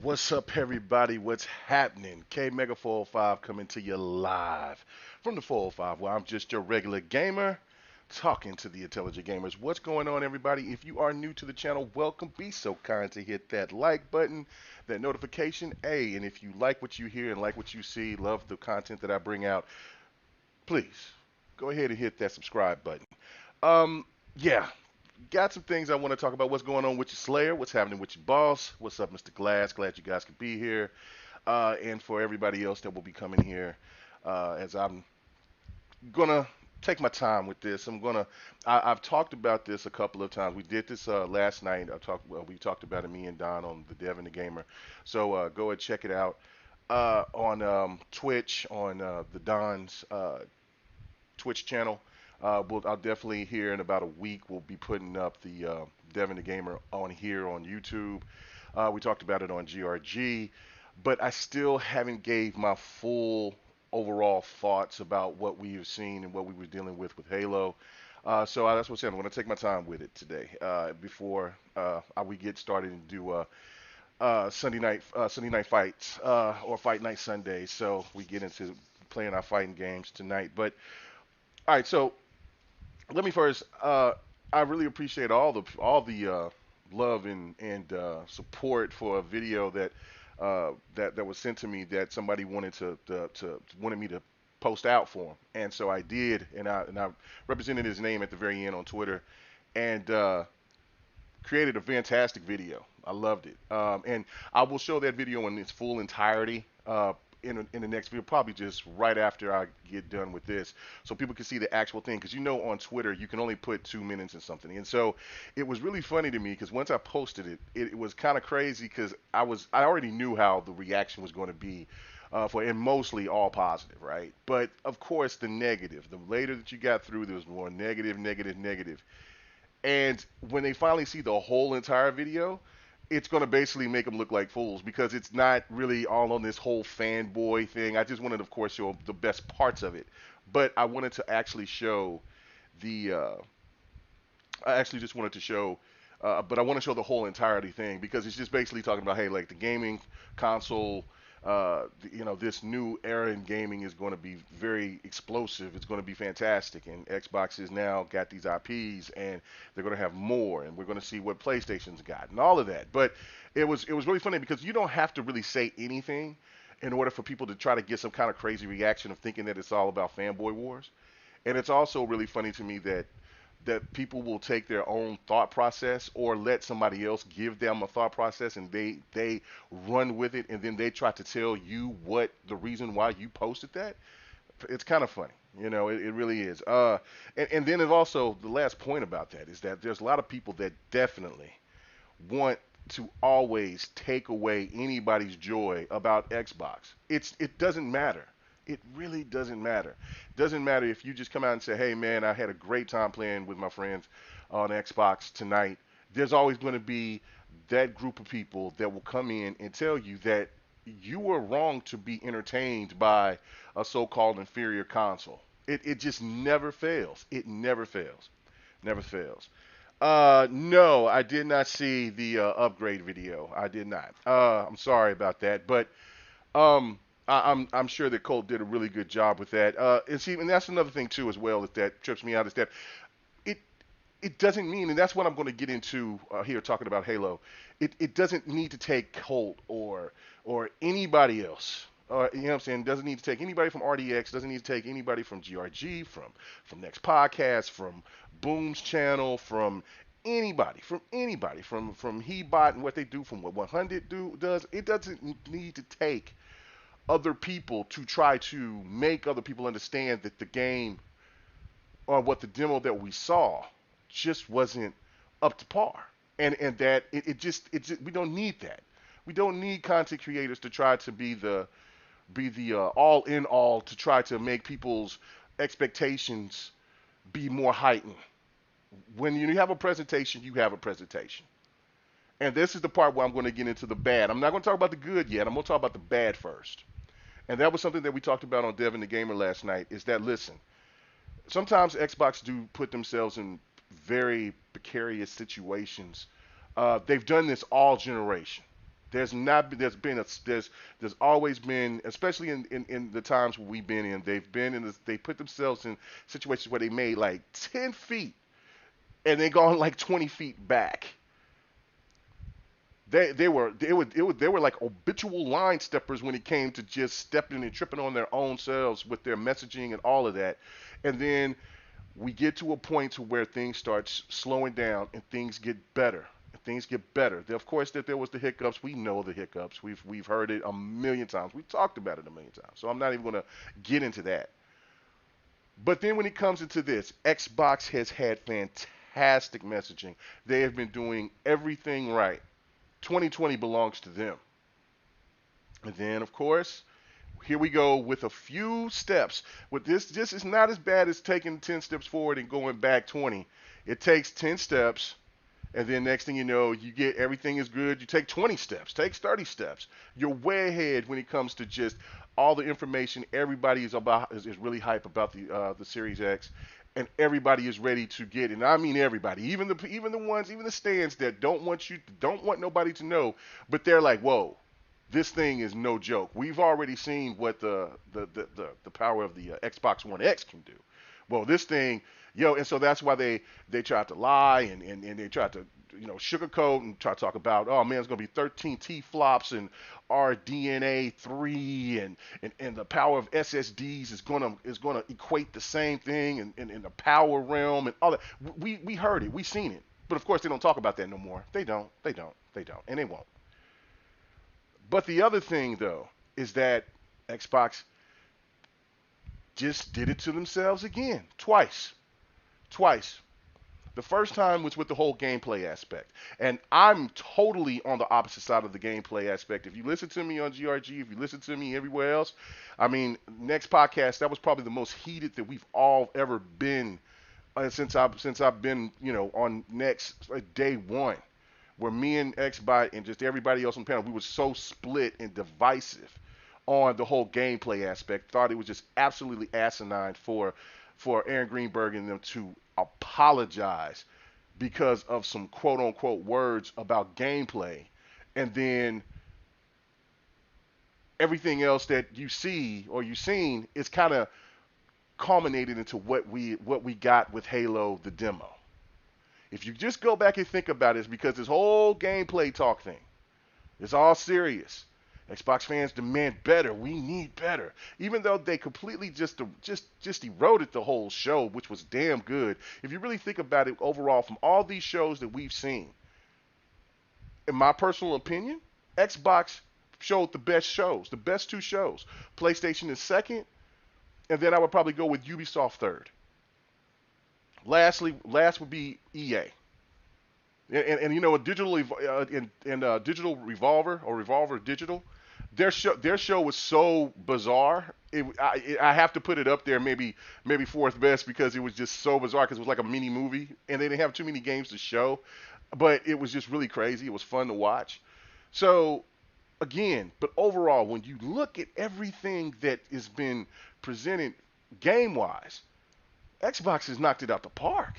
What's up, everybody? What's happening? K Mega 405 coming to you live from the 405, where I'm just your regular gamer talking to the intelligent gamers. What's going on, everybody? If you are new to the channel, welcome. Be so kind to hit that like button, that notification A. And if you like what you hear and like what you see, love the content that I bring out, please go ahead and hit that subscribe button. Um, yeah, got some things I want to talk about. What's going on with your Slayer? What's happening with your boss? What's up, Mr. Glass? Glad you guys could be here. And for everybody else that will be coming here, as I'm gonna take my time with this. I've talked about this a couple of times. We did this last night. We talked about it, me and Don, on the Dev and the Gamer. So go and check it out on Twitch, on the Don's Twitch channel. I'll definitely here in about a week we'll be putting up the Devin the Gamer on here on YouTube. We talked about it on GRG, but I still haven't gave my full overall thoughts about what we have seen and what we were dealing with Halo. That's what I'm saying. I'm going to take my time with it today before we get started and do Sunday night fights or Fight Night Sunday. So we get into playing our fighting games tonight. But all right, so let me first. I really appreciate all the love and support for a video that was sent to me that somebody wanted to wanted me to post out for him, and so I did, and I represented his name at the very end on Twitter, and created a fantastic video. I loved it, and I will show that video in its full entirety. In the next video, probably just right after I get done with this, so people can see the actual thing. Because on Twitter you can only put 2 minutes in something, and so it was really funny to me because once I posted it, it was kind of crazy because I already knew how the reaction was going to be and mostly all positive, right? But of course the negative. The later that you got through, there was more negative, negative, negative. And when they finally see the whole entire video, it's going to basically make them look like fools because it's not really all on this whole fanboy thing. I just wanted, of course, show the best parts of it, but I wanted to actually show the. I actually just wanted to show, but I want to show the whole entirety thing because it's just basically talking about, hey, like the gaming console. This new era in gaming is going to be very explosive. It's going to be fantastic, and Xbox has now got these IPs, and they're going to have more, and we're going to see what PlayStation's got, and all of that. But it was really funny because you don't have to really say anything in order for people to try to get some kind of crazy reaction of thinking that it's all about fanboy wars. And it's also really funny to me that people will take their own thought process or let somebody else give them a thought process and they run with it and then they try to tell you what the reason why you posted that. It's kind of funny. It really is. And then it also, the last point about that is that there's a lot of people that definitely want to always take away anybody's joy about Xbox. It doesn't matter. It really doesn't matter. It doesn't matter if you just come out and say, "Hey man, I had a great time playing with my friends on Xbox tonight." There's always going to be that group of people that will come in and tell you that you were wrong to be entertained by a so-called inferior console. It just never fails. It never fails. Never fails. No, I did not see the upgrade video. I did not. I'm sorry about that, but I'm sure that Colt did a really good job with that. And that's another thing too as well that trips me out is that it it doesn't mean, and that's what I'm going to get into here talking about Halo. It doesn't need to take Colt or anybody else. You know what I'm saying? It doesn't need to take anybody from RDX. Doesn't need to take anybody from GRG, from Next Podcast, from Boom's channel, from anybody, from Hebot and what they do, from what 100 does. It doesn't need to take other people to try to make other people understand that the game or what the demo that we saw just wasn't up to par. And that it just we don't need that. We don't need content creators to try to be the all in all to try to make people's expectations be more heightened. When you have a presentation, you have a presentation. And this is the part where I'm going to get into the bad. I'm not going to talk about the good yet. I'm going to talk about the bad first. And that was something that we talked about on Devin the Gamer last night. Is that, listen, sometimes Xbox do put themselves in very precarious situations. They've done this all generation. There's always been, especially in the times we've been in, they put themselves in situations where they made like 10 feet and they gone like 20 feet back. They were like habitual line steppers when it came to just stepping and tripping on their own selves with their messaging and all of that. And then we get to a point to where things start slowing down and things get better. Things get better. Of course, that there was the hiccups. We know the hiccups. We've heard it a million times. We've talked about it a million times. So I'm not even going to get into that. But then when it comes into this, Xbox has had fantastic messaging. They have been doing everything right. 2020 belongs to them. And then, of course, here we go with a few steps. With this is not as bad as taking 10 steps forward and going back 20. It takes 10 steps, and then next thing you know, you get everything is good. You take 20 steps, takes 30 steps. You're way ahead when it comes to just all the information. Everybody is really hype about the Series X, and everybody is ready to get it. And I mean everybody, even the stands that don't want nobody to know, but they're like, whoa. This thing is no joke. We've already seen what the power of the Xbox One X can do. Well, this thing, and so that's why they tried to lie and they tried to sugarcoat and try to talk about, oh man, it's gonna be 13 T flops and RDNA 3 and the power of SSDs is gonna equate the same thing in the power realm and all that. We heard it, we seen it, but of course they don't talk about that no more. They don't, and they won't. But the other thing, though, is that Xbox just did it to themselves again, twice. Twice. The first time was with the whole gameplay aspect. And I'm totally on the opposite side of the gameplay aspect. If you listen to me on GRG, if you listen to me everywhere else, I mean, next podcast, that was probably the most heated that we've all ever been since I've been, on next day one, where me and Xbot and just everybody else on the panel, we were so split and divisive on the whole gameplay aspect. Thought it was just absolutely asinine for Aaron Greenberg and them to apologize because of some quote unquote words about gameplay, and then everything else that you see or you've seen is kind of culminated into what we got with Halo the demo. If you just go back and think about it, it's because this whole gameplay talk thing, it's all serious. Xbox fans demand better. We need better. Even though they completely just eroded the whole show, which was damn good. If you really think about it overall, from all these shows that we've seen, in my personal opinion, Xbox showed the best shows, the best two shows. PlayStation is second, and then I would probably go with Ubisoft third. Last would be EA. And a digital digital Revolver or Revolver Digital, their show was so bizarre. I have to put it up there, maybe fourth best, because it was just so bizarre, because it was like a mini movie and they didn't have too many games to show, but it was just really crazy. It was fun to watch. So again, but overall, when you look at everything that has been presented game wise, Xbox has knocked it out the park.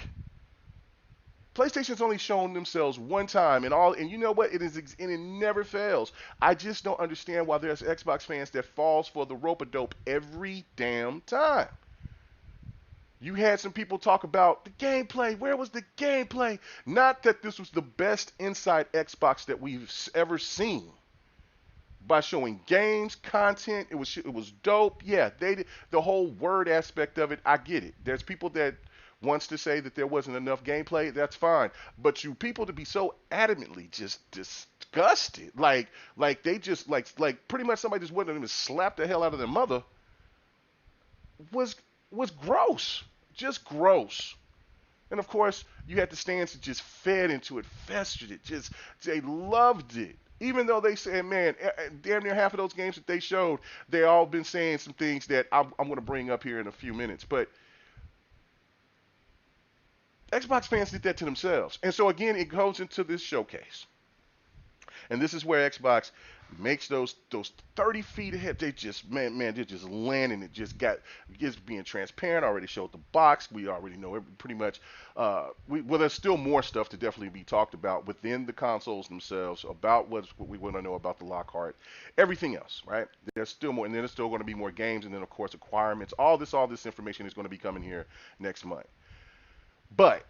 PlayStation's only shown themselves one time, and you know what? It never fails. I just don't understand why there's Xbox fans that falls for the rope-a-dope every damn time. You had some people talk about the gameplay. Where was the gameplay? Not that this was the best inside Xbox that we've ever seen. By showing games, content, it was dope. Yeah, they did the whole word aspect of it. I get it. There's people that wants to say that there wasn't enough gameplay. That's fine. But you people to be so adamantly just disgusted, like they just like pretty much somebody just went and slapped the hell out of their mother, was gross, just gross. And of course, you had the stands that just fed into it, festered it, just they loved it. Even though they said, man, damn near half of those games that they showed, they all been saying some things that I'm going to bring up here in a few minutes. But Xbox fans did that to themselves. And so again, it goes into this showcase. And this is where Xbox, makes those 30 feet ahead. They just man, they're just landing. It just being transparent. Already showed the box. We already know pretty much. Well, there's still more stuff to definitely be talked about within the consoles themselves about what we want to know about the Lockhart, everything else, right? There's still more, and then there's still going to be more games, and then of course acquirements. All this information is going to be coming here next month. But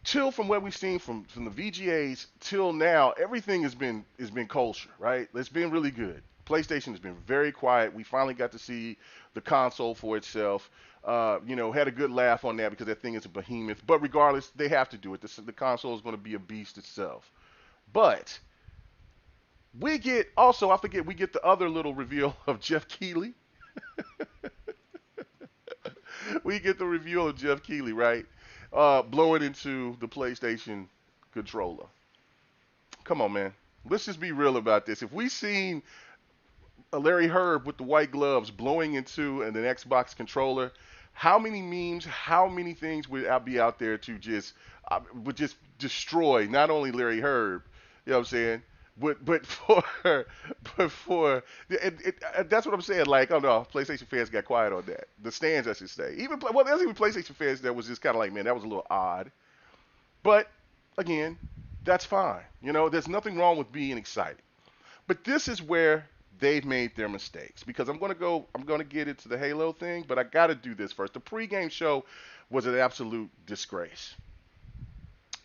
till from what we've seen from the VGAs till now, everything has been kosher, right? It's been really good. PlayStation has been very quiet. We finally got to see the console for itself. Had a good laugh on that because that thing is a behemoth. But regardless, they have to do it. The console is going to be a beast itself. But we get also, I forget, we get the other little reveal of Jeff Keighley. We get the reveal of Jeff Keighley, right? Blowing into the PlayStation controller. Come on, man. Let's just be real about this. If we seen a Larry Herb with the white gloves blowing into an Xbox controller, how many memes, how many things would be out there to just would just destroy not only Larry Herb, you know what I'm saying, but for but for that's what I'm saying. Like, oh no, PlayStation fans got quiet on that. The stands, I should say. There's even PlayStation fans that was just kind of like, man, that was a little odd. But again, that's fine. There's nothing wrong with being excited. But this is where they've made their mistakes because I'm gonna get into the Halo thing, but I gotta do this first. The pregame show was an absolute disgrace.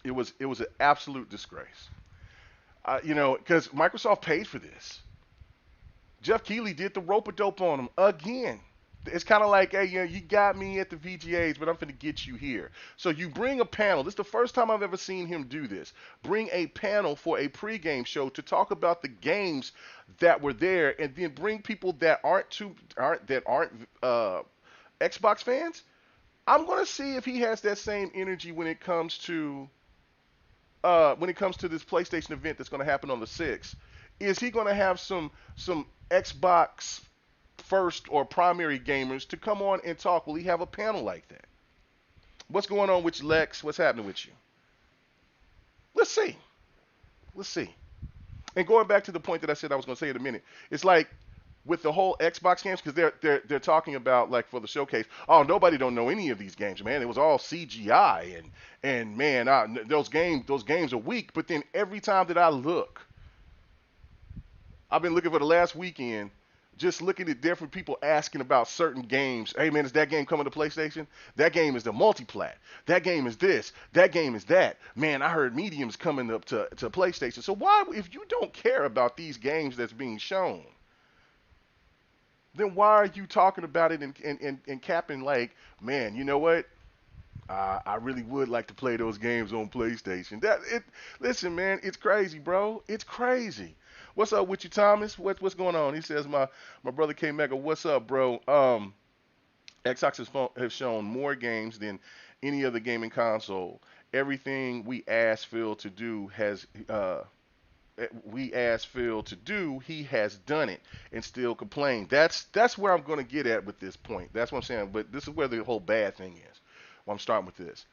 It was an absolute disgrace. Because Microsoft paid for this. Jeff Keighley did the rope a dope on him again. It's kind of like, hey, you got me at the VGAs, but I'm finna get you here. So you bring a panel. This is the first time I've ever seen him do this. Bring a panel for a pregame show to talk about the games that were there, and then bring people that aren't Xbox fans. I'm gonna see if he has that same energy when it comes to this PlayStation event that's going to happen on the 6th. Is he going to have some Xbox first or primary gamers to come on and talk? Will he have a panel like that? What's going on with you, Lex? What's happening with you? Let's see. Let's see. And going back to the point that I said I was going to say in a minute, it's like with the whole Xbox games, because they're talking about, like, for the showcase, oh, nobody don't know any of these games, man. It was all CGI, and man, those games are weak. But then every time that I look, I've been looking for the last weekend, just looking at different people asking about certain games. Hey man, is that game coming to PlayStation? That game is the multiplat. That game is this. That game is that. Man, I heard Medium's coming up to PlayStation. So why, if you don't care about these games that's being shown, then why are you talking about it and capping like, man, you know what? I really would like to play those games on PlayStation. Listen, man, it's crazy, bro. It's crazy. What's up with you, Thomas? What's going on? He says my brother K Mega. What's up, bro? Xbox has shown more games than any other gaming console. Everything we asked Phil to do, he has done it and still complain. That's where I'm going to get at with this point. That's what I'm saying. But this is where the whole bad thing is. Well, I'm starting with this.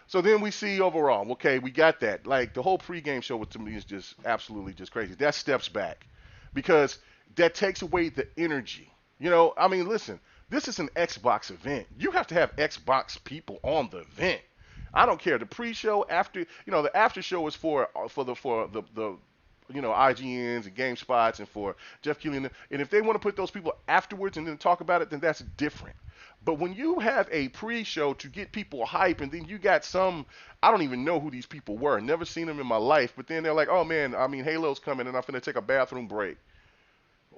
So then we see overall, okay, we got that. Like the whole pregame show to me is just absolutely just crazy. That steps back because that takes away the energy. I mean, listen, this is an Xbox event. You have to have Xbox people on the event. I don't care. The pre-show, the after show is for the IGNs and GameSpots and for Jeff Keighley. And if they want to put those people afterwards and then talk about it, then that's different. But when you have a pre-show to get people hype, and then you got I don't even know who these people were, never seen them in my life, but then they're like, oh man, I mean, Halo's coming and I'm finna take a bathroom break.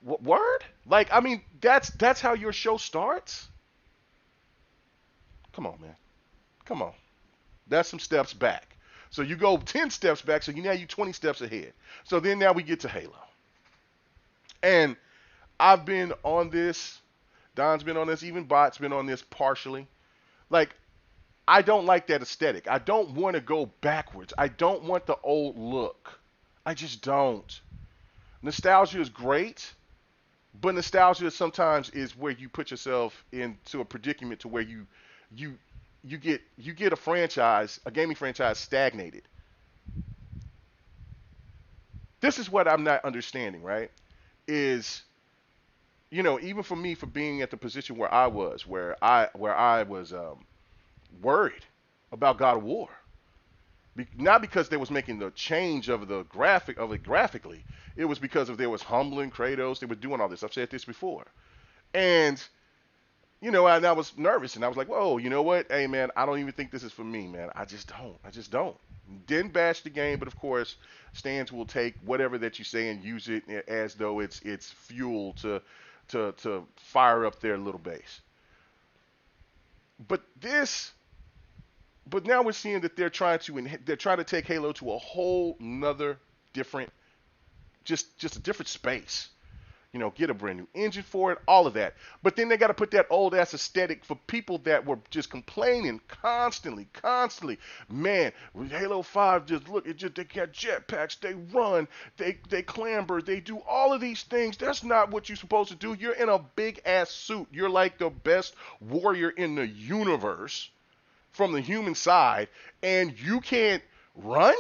Word? Like, I mean, that's how your show starts? Come on, man. Come on. That's some steps back. So you go 10 steps back, so you're 20 steps ahead. So then now we get to Halo. And I've been on this, Don's been on this, even Bot's been on this partially. Like, I don't like that aesthetic. I don't want to go backwards. I don't want the old look. I just don't. Nostalgia is great, but nostalgia sometimes is where you put yourself into a predicament to where you get a gaming franchise stagnated. this is what I'm not understanding, right? Is even for me, for being at the position where I was, where I was worried about God of War, not because they was making the change of the graphic of it graphically. It was because of there was humbling Kratos. They were doing all this. I've said this before, and and I was nervous, and I was like, whoa, you know what? Hey, man, I don't even think this is for me, man. I just don't. I just don't. Didn't bash the game, but of course, stands will take whatever that you say and use it as though it's fuel to fire up their little base. But this, but now we're seeing that they're trying to take Halo to a whole nother different, just a different space. Get a brand new engine for it, all of that. But then they got to put that old ass aesthetic for people that were just complaining constantly, constantly. Man, with Halo 5, just look, they got jetpacks, they run, they clamber, they do all of these things. That's not what you're supposed to do. You're in a big ass suit. You're like the best warrior in the universe from the human side, and you can't run?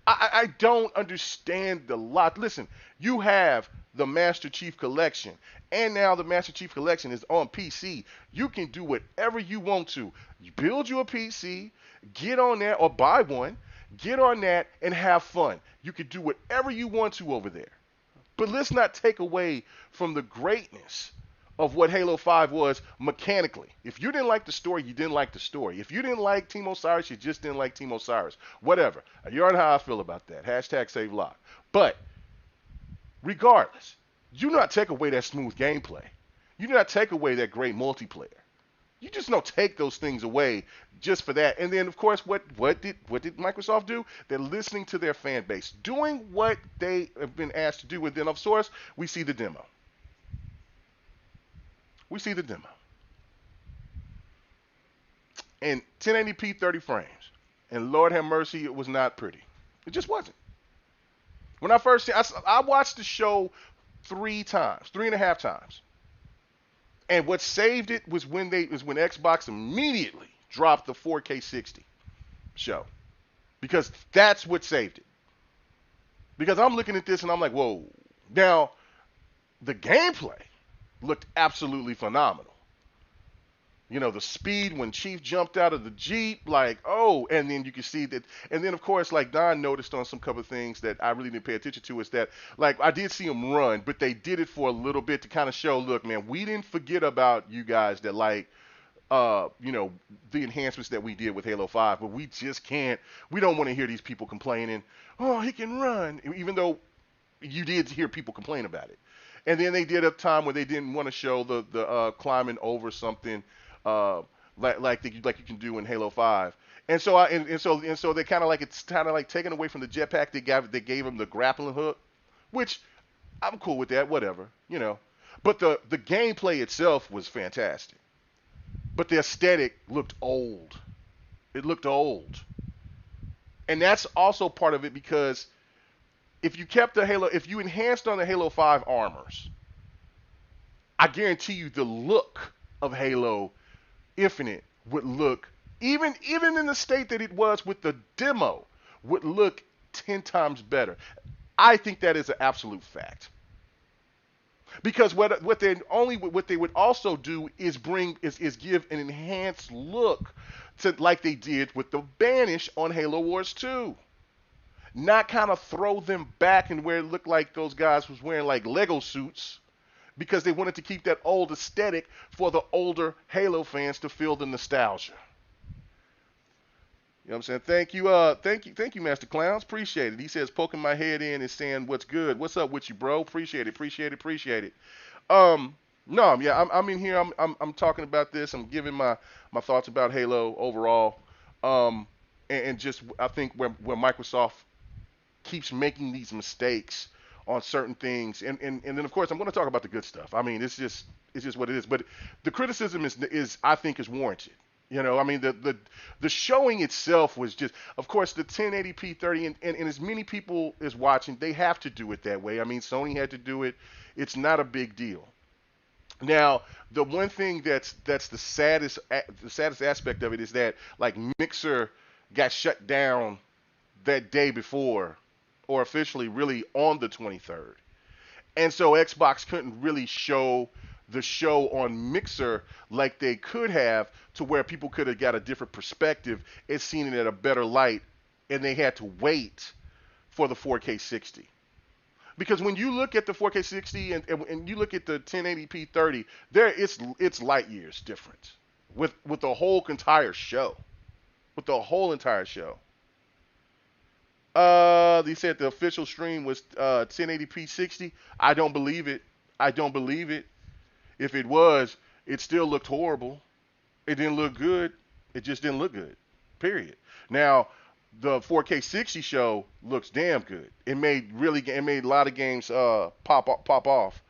I don't understand the lot. Listen, you have the Master Chief Collection, and now the Master Chief Collection is on PC. You can do whatever you want to. You build you a PC, get on that, or buy one, get on that, and have fun. You can do whatever you want to over there. But let's not take away from the greatness of what Halo 5 was mechanically. If you didn't like the story, you didn't like the story. If you didn't like Team Osiris, you just didn't like Team Osiris. Whatever. You already know how I feel about that. Hashtag save lock. But regardless, you do not take away that smooth gameplay. You do not take away that great multiplayer. You just don't take those things away just for that. And then, of course, what did Microsoft do? They're listening to their fan base, doing what they have been asked to do. And then, of course, we see the demo. We see the demo. And 1080p 30 frames. And Lord have mercy, it was not pretty. It just wasn't. When I watched the show 3.5 times. And what saved it was when Xbox immediately dropped the 4K 60 show. Because that's what saved it. Because I'm looking at this and I'm like, whoa. Now, the gameplay looked absolutely phenomenal. The speed when Chief jumped out of the Jeep, like, oh, and then you can see that. And then, of course, like Don noticed on some couple of things that I really didn't pay attention to is that, like, I did see him run, but they did it for a little bit to kind of show, look, man, we didn't forget about you guys that, like, the enhancements that we did with Halo 5, but we don't want to hear these people complaining, oh, he can run, even though you did hear people complain about it. And then they did a time where they didn't want to show the climbing over something like you can do in Halo 5. And so they kind of like it's kind of like taken away from the jetpack. They gave him the grappling hook, which I'm cool with that, whatever. But the gameplay itself was fantastic. But the aesthetic looked old. It looked old. And that's also part of it because if you enhanced on the Halo 5 armors, I guarantee you the look of Halo Infinite would look, even in the state that it was with the demo, would look 10 times better. I think that is an absolute fact. Because what they would also do is give an enhanced look to like they did with the Banish on Halo Wars 2. Not kind of throw them back and where it looked like those guys was wearing like Lego suits because they wanted to keep that old aesthetic for the older Halo fans to feel the nostalgia. You know what I'm saying? Thank you, Master Clowns. Appreciate it. He says, poking my head in and saying, what's good? What's up with you, bro? Appreciate it. No, yeah, I'm in here. I'm talking about this. I'm giving my thoughts about Halo overall. And just I think where Microsoft keeps making these mistakes on certain things, and then of course I'm going to talk about the good stuff. I mean, it's just what it is. But the criticism is I think is warranted. I mean the showing itself was just, of course, the 1080p 30, and as many people is watching, they have to do it that way. I mean, Sony had to do it. It's not a big deal. Now, the one thing that's the saddest aspect of it is that like Mixer got shut down that day before, or officially really on the 23rd. And so Xbox couldn't really show the show on Mixer like they could have, to where people could have got a different perspective and seen it at a better light, and they had to wait for the 4K 60. Because when you look at the 4K 60 and you look at the 1080p 30, there it's light years different with the whole entire show, with the whole entire show. They said the official stream was 1080p 60. I don't believe it. I don't believe it. If it was, it still looked horrible. It didn't look good. It just didn't look good. Period. Now, the 4K 60 show looks damn good. It made a lot of games pop off.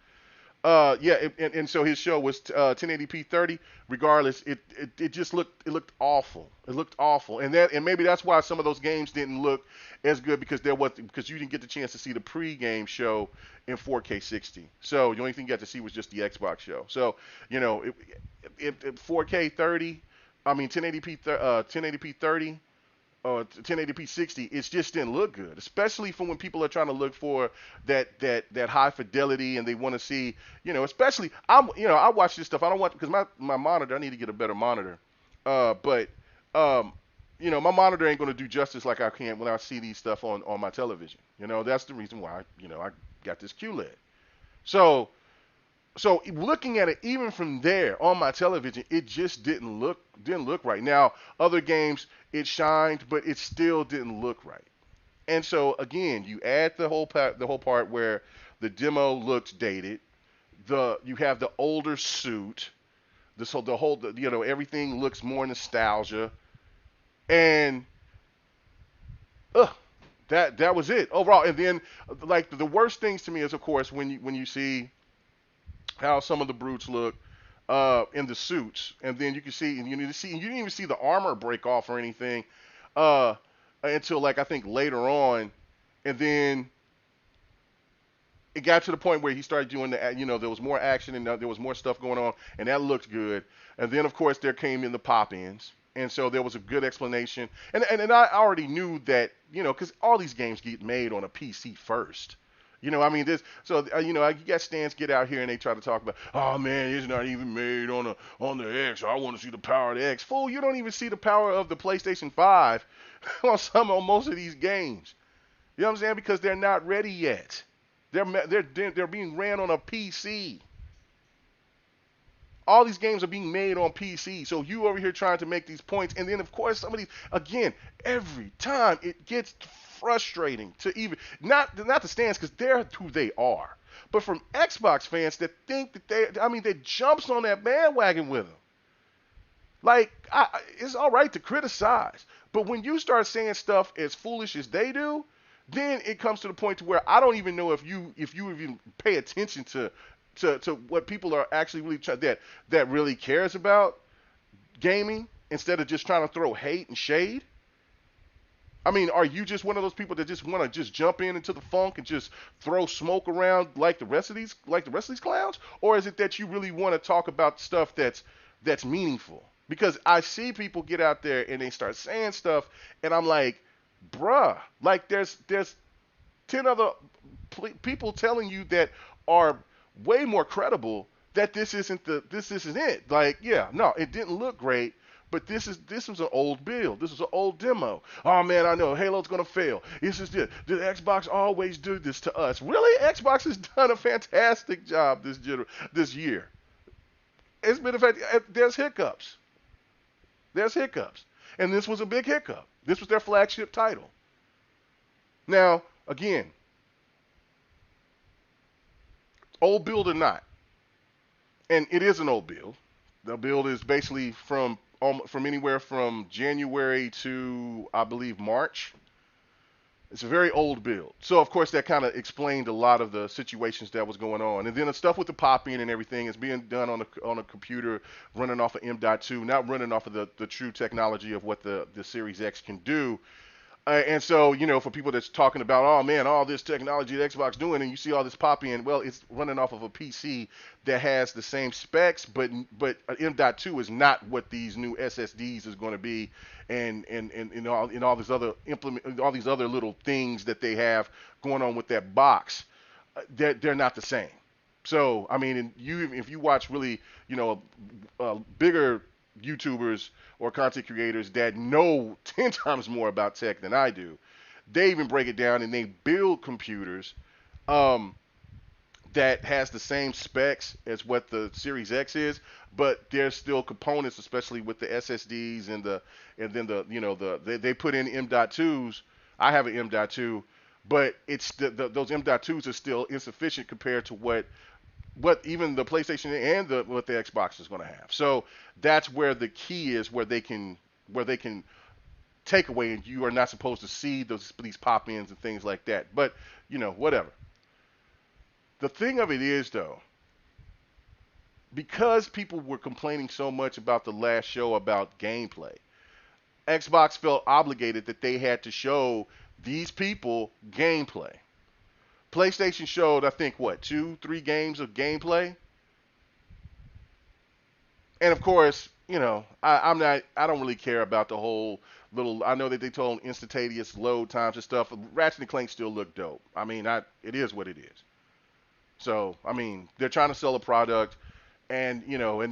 Yeah, and so his show was 1080p 30. Regardless, it just looked awful. It looked awful, and maybe that's why some of those games didn't look as good, because you didn't get the chance to see the pre-game show in 4K 60. So the only thing you got to see was just the Xbox show. So 4K 30, I mean 1080p 30. 1080p 60, it just didn't look good, especially for when people are trying to look for that high fidelity, and they want to see, especially I watch this stuff. I don't want, because my monitor, I need to get a better monitor, but my monitor ain't going to do justice like I can when I see these stuff on my television. That's the reason why I got this QLED. So looking at it, even from there on my television, it just didn't look right. Now, other games it shined, but it still didn't look right. And so again, you add the whole part where the demo looks dated. You have the older suit. Everything looks more nostalgia, and that was it overall. And then, like, the worst things to me is, of course, when you see how some of the brutes look in the suits, and then you can see, and you didn't even see the armor break off or anything until, like, I think later on, and then it got to the point where he started doing there was more action, and there was more stuff going on, and that looked good. And then, of course, there came in the pop-ins, and so there was a good explanation, and I already knew that, because all these games get made on a PC first. I mean, you got stands get out here and they try to talk about, oh man, it's not even made on the X. I want to see the power of the X. Fool, you don't even see the power of the PlayStation 5 on most of these games. You know what I'm saying? Because they're not ready yet. They're being ran on a PC. All these games are being made on PC. So you over here trying to make these points, and then of course some of these, again, every time it gets frustrating to even not the stands, because they're who they are, but from Xbox fans that think that that jumps on that bandwagon with them. Like, it's all right to criticize, but when you start saying stuff as foolish as they do, then it comes to the point to where I don't even know if you even pay attention to what people are actually really that really cares about gaming, instead of just trying to throw hate and shade. I mean, are you just one of those people that just want to just jump into the funk and just throw smoke around like the rest of these clowns, or is it that you really want to talk about stuff that's meaningful? Because I see people get out there and they start saying stuff, and I'm like, bruh, like there's 10 other people telling you that are way more credible that this isn't it. Like, yeah, no, it didn't look great. But this was an old build. This was an old demo. Oh man, I know Halo's gonna fail. This is this. Did Xbox always do this to us? Really? Xbox has done a fantastic job this year. It's been there's hiccups. There's hiccups. And this was a big hiccup. This was their flagship title. Now, again, old build or not, and it is an old build. The build is basically from anywhere from January to, I believe, March. It's a very old build. So, of course, that kind of explained a lot of the situations that was going on. And then the stuff with the pop-in and everything is being done on a computer running off of M.2, not running off of the true technology of what the Series X can do. And so, for people that's talking about, oh man, all this technology that Xbox doing, and you see all this pop in, well, it's running off of a PC that has the same specs, but M.2 is not what these new SSDs is going to be, and all these other all these other little things that they have going on with that box, they're not the same. So, I mean, and if you watch really, bigger YouTubers or content creators that know 10 times more about tech than I do, they even break it down and they build computers um, that has the same specs as what the Series X is, but there's still components, especially with the SSDs and then they put in M.2s. I have an M.2, but it's those M.2s are still insufficient compared to what even the PlayStation and what the Xbox is going to have. So that's where the key is, where they can take away, and you are not supposed to see these pop ins and things like that. But whatever. The thing of it is though, because people were complaining so much about the last show about gameplay, Xbox felt obligated that they had to show these people gameplay. PlayStation showed, I think, what, 2, 3 games of gameplay? And of course, I don't really care about the whole little. I know that they told instantaneous load times and stuff. Ratchet and Clank still look dope. I mean, it is what it is. So, I mean, they're trying to sell a product, and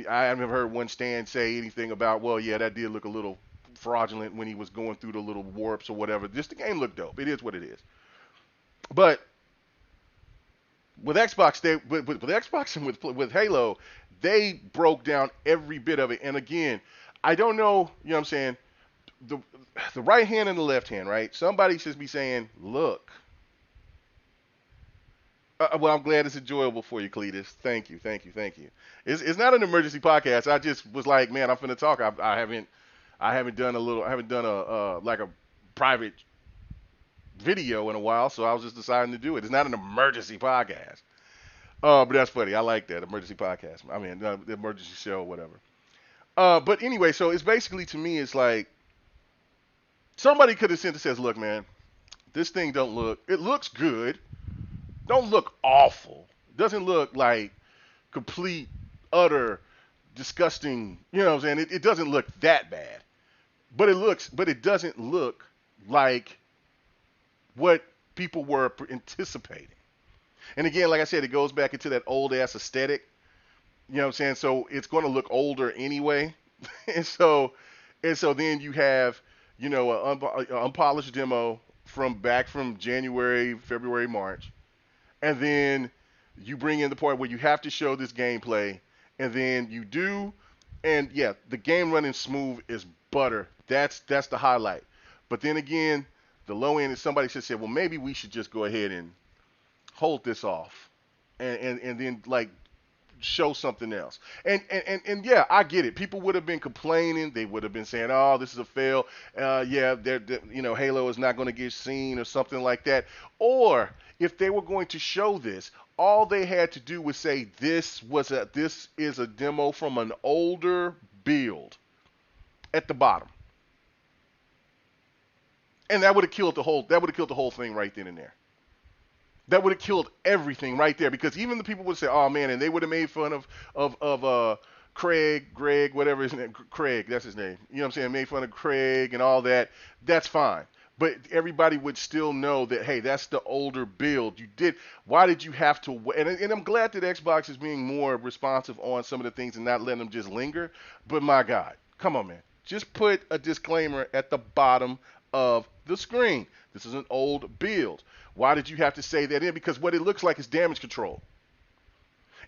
I haven't heard one stand say anything about, well, yeah, that did look a little fraudulent when he was going through the little warps or whatever. Just the game looked dope. It is what it is. But with Xbox, with Xbox and with Halo, they broke down every bit of it. And again, I don't know, what I'm saying, the the right hand and the left hand, right? Somebody should be saying, look. Well, I'm glad it's enjoyable for you, Cletus. Thank you, thank you, thank you. It's not an emergency podcast. I just was like, man, I'm finna talk. I haven't done a like a private video in a while, so I was just deciding to do it. It's not an emergency podcast. But that's funny. I like that emergency podcast. I mean, the emergency show, whatever. But anyway, so it's basically, to me, it's like somebody could have sent and says, look, man, this thing don't look. It looks good. Don't look awful. Doesn't look like complete, utter, disgusting. You know what I'm saying? It doesn't look that bad. But it doesn't look like what people were anticipating. And again, like I said, it goes back into that old ass aesthetic. You know what I'm saying? So it's going to look older anyway. and so then you have, an unpolished demo from January, February, March. And then you bring in the part where you have to show this gameplay, and then you do, and yeah, the game running smooth is butter. That's the highlight. But then again, the low end is somebody should say, well, maybe we should just go ahead and hold this off, and then like show something else. And yeah, I get it. People would have been complaining. They would have been saying, "Oh, this is a fail. Yeah, Halo is not going to get seen or something like that." Or if they were going to show this, all they had to do was say this is a demo from an older build at the bottom, and that would have killed the whole thing right then and there. That would have killed everything right there, because even the people would say, "Oh man," and they would have made fun of Greg, whatever his name, Craig, that's his name. You know what I'm saying? Made fun of Craig and all that. That's fine, but everybody would still know that, hey, that's the older build. Why did you have to? And I'm glad that Xbox is being more responsive on some of the things and not letting them just linger. But my God, come on, man, just put a disclaimer at the bottom of the screen. This is an old build. Why did you have to say that in? Because what it looks like is damage control.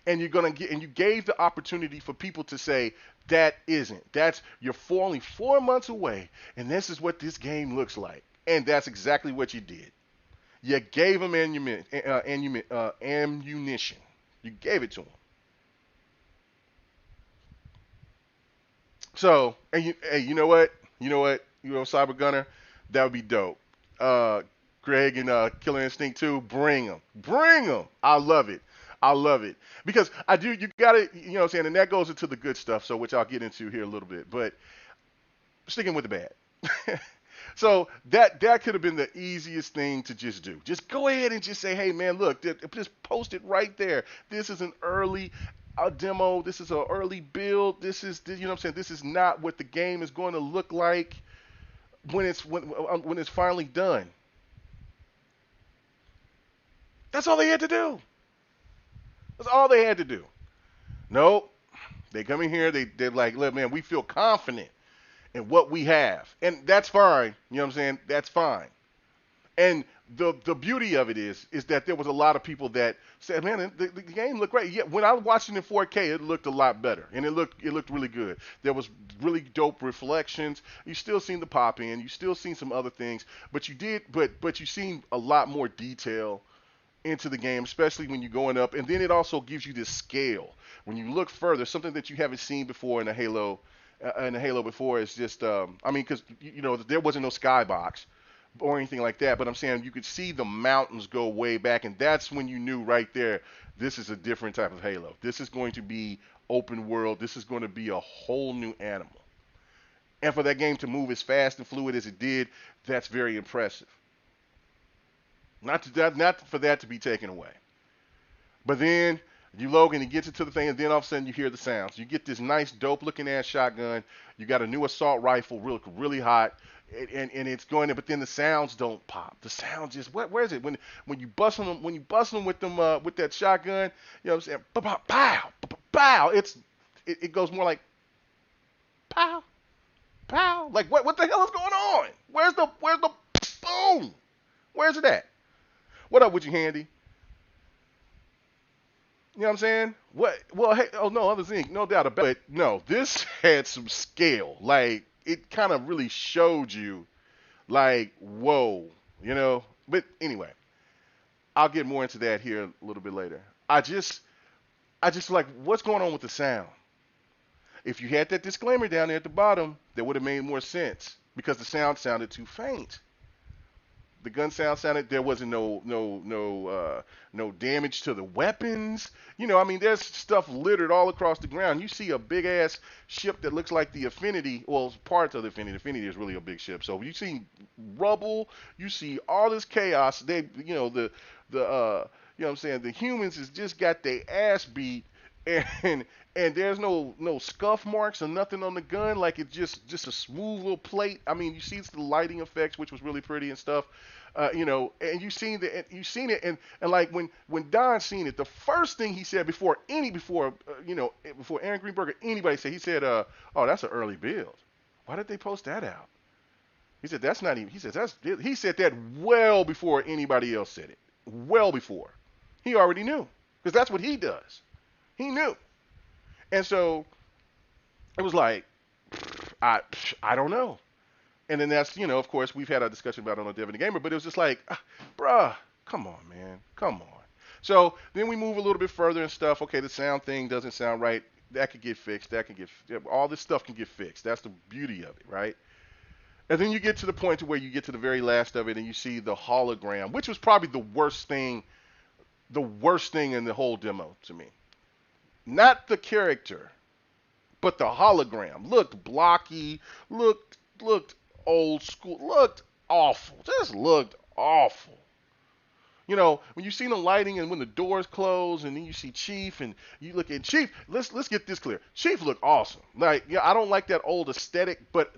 And you gave the opportunity for people to say that isn't. You're only 4 months away, and this is what this game looks like. And that's exactly what you did. You gave them ammunition. You gave it to them. So, and you know what? Cyber Gunner, that would be dope. Greg and Killer Instinct 2, bring them. Bring them. I love it. I love it. Because you got to, you know what I'm saying, and that goes into the good stuff, so which I'll get into here a little bit. But sticking with the bad. So that could have been the easiest thing to just do. Just go ahead and just say, hey man, look, just post it right there. This is an early demo. This is an early build. This is, you know what I'm saying. This is not what the game is going to look like when it's finally done. That's all they had to do. That's all they had to do. Nope. They come in here. They're like, look, man, we feel confident in what we have, and that's fine. You know what I'm saying? That's fine. And the beauty of it is that there was a lot of people that said, man, the game looked great. Yeah, when I was watching it in 4K, it looked a lot better, and it looked really good. There was really dope reflections. You still seen the pop in, you still seen some other things, but you seen a lot more detail into the game, especially when you're going up. And then it also gives you this scale. When you look further, something that you haven't seen before in a Halo, before is just, I mean, because there wasn't no skybox or anything like that. But I'm saying you could see the mountains go way back, and that's when you knew right there, this is a different type of Halo. This is going to be open world. This is going to be a whole new animal. And for that game to move as fast and fluid as it did, that's very impressive. Not for that to be taken away. But then Logan, he gets into the thing, and then all of a sudden you hear the sounds. You get this nice, dope-looking ass shotgun. You got a new assault rifle, really hot, and it's going. But then the sounds don't pop. The sounds just where is it when you bust them with them with that shotgun? You know what I'm saying? Pow, pow, pow. It goes more like pow, pow. Like what the hell is going on? Where's the boom? Where's it at? What up with you, Handy? You know what I'm saying? What? Well, hey, oh no, other thing, no doubt about it. But no, this had some scale. Like it kind of really showed you, like, whoa, you know. But anyway, I'll get more into that here a little bit later. I just like what's going on with the sound. If you had that disclaimer down there at the bottom, that would have made more sense because the sound sounded too faint. The gun sounded. There wasn't no damage to the weapons. I mean, there's stuff littered all across the ground. You see a big ass ship that looks like the Affinity. Well, it's parts of the Affinity. Affinity is really a big ship. So you see rubble. You see all this chaos. You know what I'm saying, the humans has just got their ass beat, and there's no scuff marks or nothing on the gun. Like it's just a smooth little plate. I mean, you see the lighting effects, which was really pretty and stuff. And you seen it, and like when Don seen it, the first thing he said before Aaron Greenberg or anybody said, he said, "Oh, that's an early build. Why did they post that out?" He said, "That's not even." He said that well before anybody else said it. Well before. He already knew because that's what he does. He knew, and so it was like, I don't know. And then that's, of course, we've had a discussion about it on Devin the Gamer, but it was just like, bruh, come on, man, come on. So then we move a little bit further and stuff. Okay, the sound thing doesn't sound right. That could get fixed. All this stuff can get fixed. That's the beauty of it, right? And then you get to the point to where you get to the very last of it, and you see the hologram, which was probably the worst thing in the whole demo to me. Not the character, but the hologram looked blocky, looked old school, looked awful, just looked awful. When you see the lighting and when the doors close, and then you see Chief, and you look at Chief. Let's get this clear. Chief looked awesome. Like, yeah, I don't like that old aesthetic, but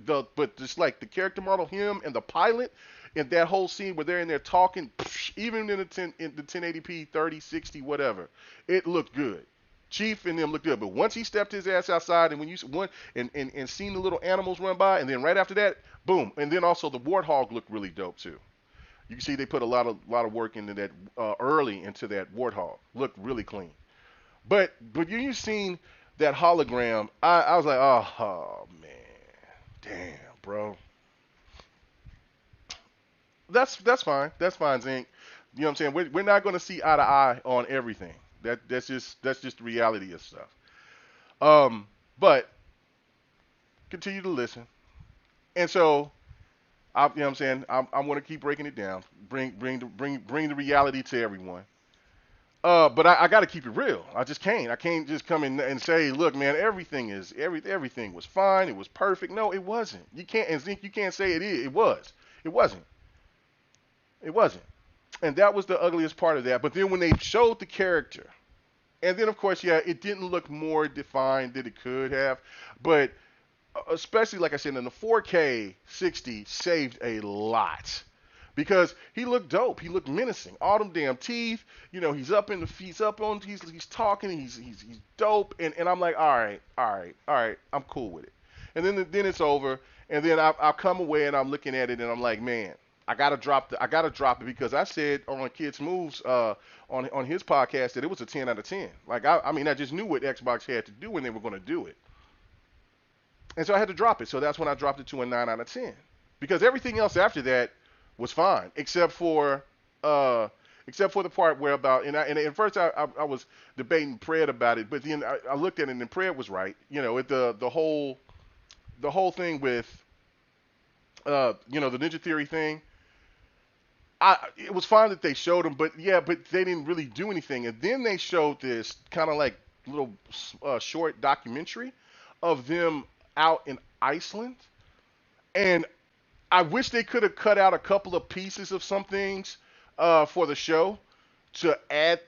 just like the character model, him and the pilot, and that whole scene where they're in there talking, even in the 1080p, 30, 60, whatever, it looked good. Chief and them looked good, but once he stepped his ass outside, and when you and seen the little animals run by, and then right after that, boom, and then also the warthog looked really dope too. You can see they put a lot of work into that early into that warthog. Looked really clean. But you seen that hologram, I was like, oh man, damn, bro. That's fine. That's fine, Zink. You know what I'm saying? We're not going to see eye to eye on everything. That's just the reality of stuff. But continue to listen. And so, you know what I'm saying? I'm going to keep breaking it down. Bring the reality to everyone. But I got to keep it real. I just can't. I can't just come in and say, look, man, everything was fine. It was perfect. No, it wasn't. You can't. And Zink, you can't say it is. It was. It wasn't. It wasn't. And that was the ugliest part of that. But then when they showed the character, and then of course, yeah, it didn't look more defined than it could have. But especially like I said, in the 4K 60 saved a lot because he looked dope. He looked menacing. All them damn teeth. He's up in the he's up on he's talking. He's dope. And I'm like, all right, I'm cool with it. And then it's over. And then I come away and I'm looking at it and I'm like, man. I gotta drop it because I said on Kids Moves on his podcast that it was a 10 out of 10. Like I mean I just knew what Xbox had to do when they were going to do it. And so I had to drop it. So that's when I dropped it to a 9 out of 10. Because everything else after that was fine, except for the part where about and at first I was debating Pred about it, but then I looked at it and Pred was right. The whole thing with the Ninja Theory thing. It was fine that they showed them, but yeah, but they didn't really do anything. And then they showed this kind of like little short documentary of them out in Iceland. And I wish they could have cut out a couple of pieces of some things for the show to add,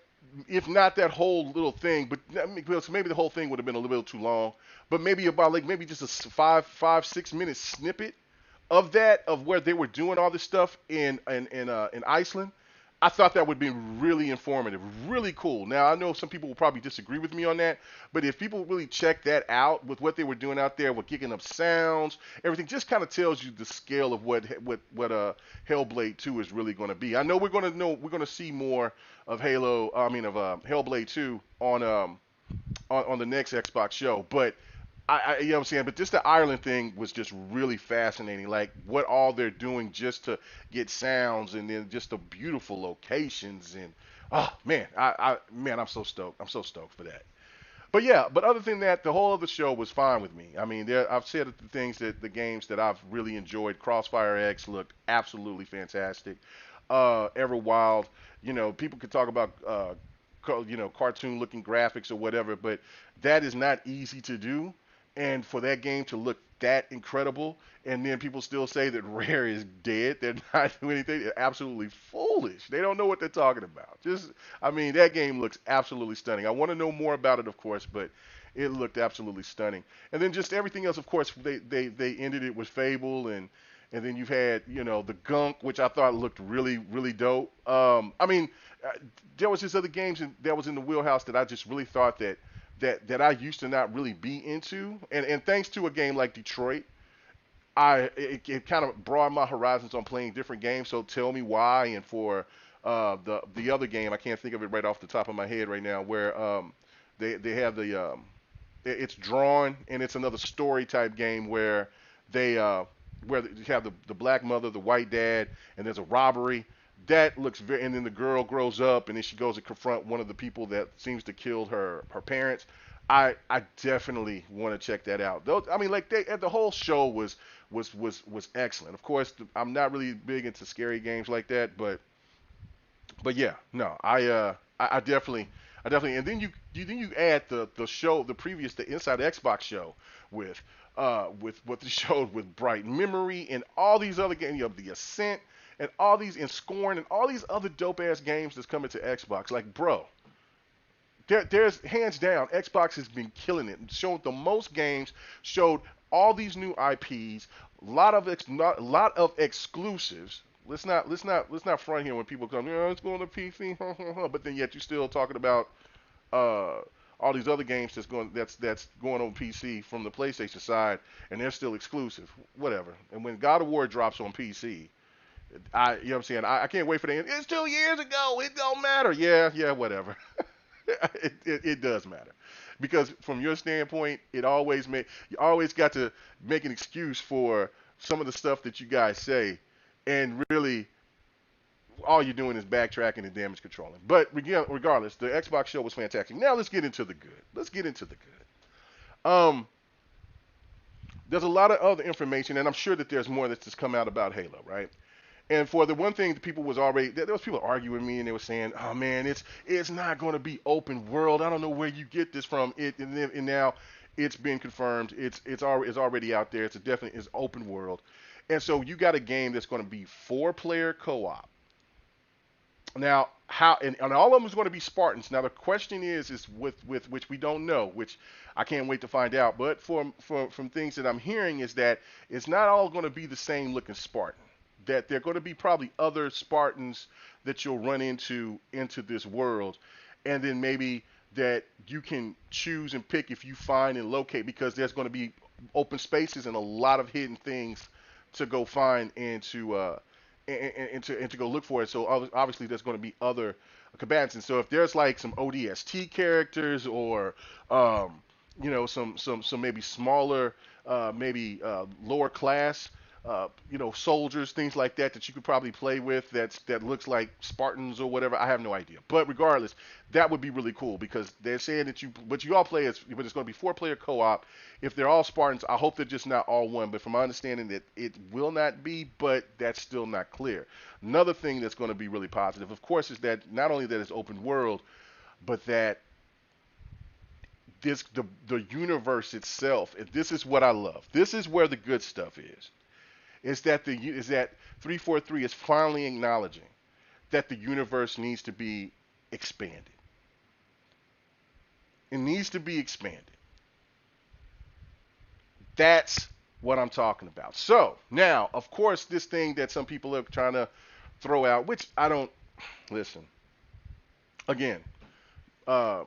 if not that whole little thing, but because maybe the whole thing would have been a little too long. But maybe about like maybe just a 5, 6 minute snippet of that of where they were doing all this stuff in Iceland. I thought that would be really informative, really cool. Now I know some people will probably disagree with me on that, but if people really check that out with what they were doing out there, with kicking up sounds, everything just kind of tells you the scale of what Hellblade 2 is really going to be. I know we're going to see more of Hellblade 2 on the next Xbox show, but you know what I'm saying? But just the Ireland thing was just really fascinating. Like what all they're doing just to get sounds and then just the beautiful locations and oh man, I'm so stoked. I'm so stoked for that. But yeah, but other than that, the whole of the show was fine with me. I mean, I've said the things that the games that I've really enjoyed. Crossfire X looked absolutely fantastic. Everwild, people could talk about cartoon looking graphics or whatever, but that is not easy to do. And for that game to look that incredible, and then people still say that Rare is dead, they're not doing anything, they're absolutely foolish. They don't know what they're talking about. I mean, that game looks absolutely stunning. I want to know more about it, of course, but it looked absolutely stunning. And then just everything else, of course, they ended it with Fable, and then you've had, the Gunk, which I thought looked really, really dope. I mean, there was just other games that was in the wheelhouse that I just really thought that I used to not really be into, and thanks to a game like Detroit, it kind of broadened my horizons on playing different games. So tell me why, and for the other game, I can't think of it right off the top of my head right now, where they have it's drawn and it's another story type game where you have the black mother, the white dad, and there's a robbery. That looks very, and then the girl grows up, and then she goes to confront one of the people that seems to kill her parents. I definitely want to check that out. Though I mean, like the whole show was excellent. Of course, I'm not really big into scary games like that, but yeah, no, I definitely, and then you add the show, the Inside Xbox show with with what they showed with Bright Memory and all these other games, The Ascent and all these, and Scorn and all these other dope ass games that's coming to Xbox. Like, bro, there's hands down, Xbox has been killing it. Showed the most games, showed all these new IPs, lot of exclusives. Let's not front here when people come. It's going to PC, but then yet you're still talking about uh, all these other games that's going on PC from the PlayStation side, and they're still exclusive. Whatever. And when God of War drops on PC, you know what I'm saying? I can't wait for that. It's 2 years ago. It don't matter. Yeah, whatever. It does matter, because from your standpoint, you always got to make an excuse for some of the stuff that you guys say, and really all you're doing is backtracking and damage controlling. But regardless, the Xbox show was fantastic. Now let's get into the good. Um, there's a lot of other information, and I'm sure that there's more that's just come out about Halo, right? And for the one thing, the people was already there was people arguing with me, and they were saying, "Oh man, it's not going to be open world. I don't know where you get this from." And now it's been confirmed. It's already out there. It's a definitely is open world, and so you got a game that's going to be four-player co-op. Now, how and all of them is going to be Spartans. Now the question is with which we don't know, which I can't wait to find out. But from things that I'm hearing is that it's not all going to be the same looking Spartan. That they're going to be probably other Spartans that you'll run into this world, and then maybe that you can choose and pick if you find and locate because there's going to be open spaces and a lot of hidden things to go find and to go look for it. So obviously there's going to be other combatants. And so if there's like some ODST characters or some maybe smaller, maybe lower class, soldiers, things like that that you could probably play with that looks like Spartans or whatever. I have no idea. But regardless, that would be really cool because they're saying that but you all play but it's going to be four-player co-op. If they're all Spartans, I hope they're just not all one. But from my understanding, that it will not be, but that's still not clear. Another thing that's going to be really positive, of course, is that not only that it's open world, but that the universe itself. And this is what I love. This is where the good stuff is that 343 is finally acknowledging that the universe needs to be expanded. It needs to be expanded. That's what I'm talking about. So now, of course, this thing that some people are trying to throw out, which I don't listen. Again, uh,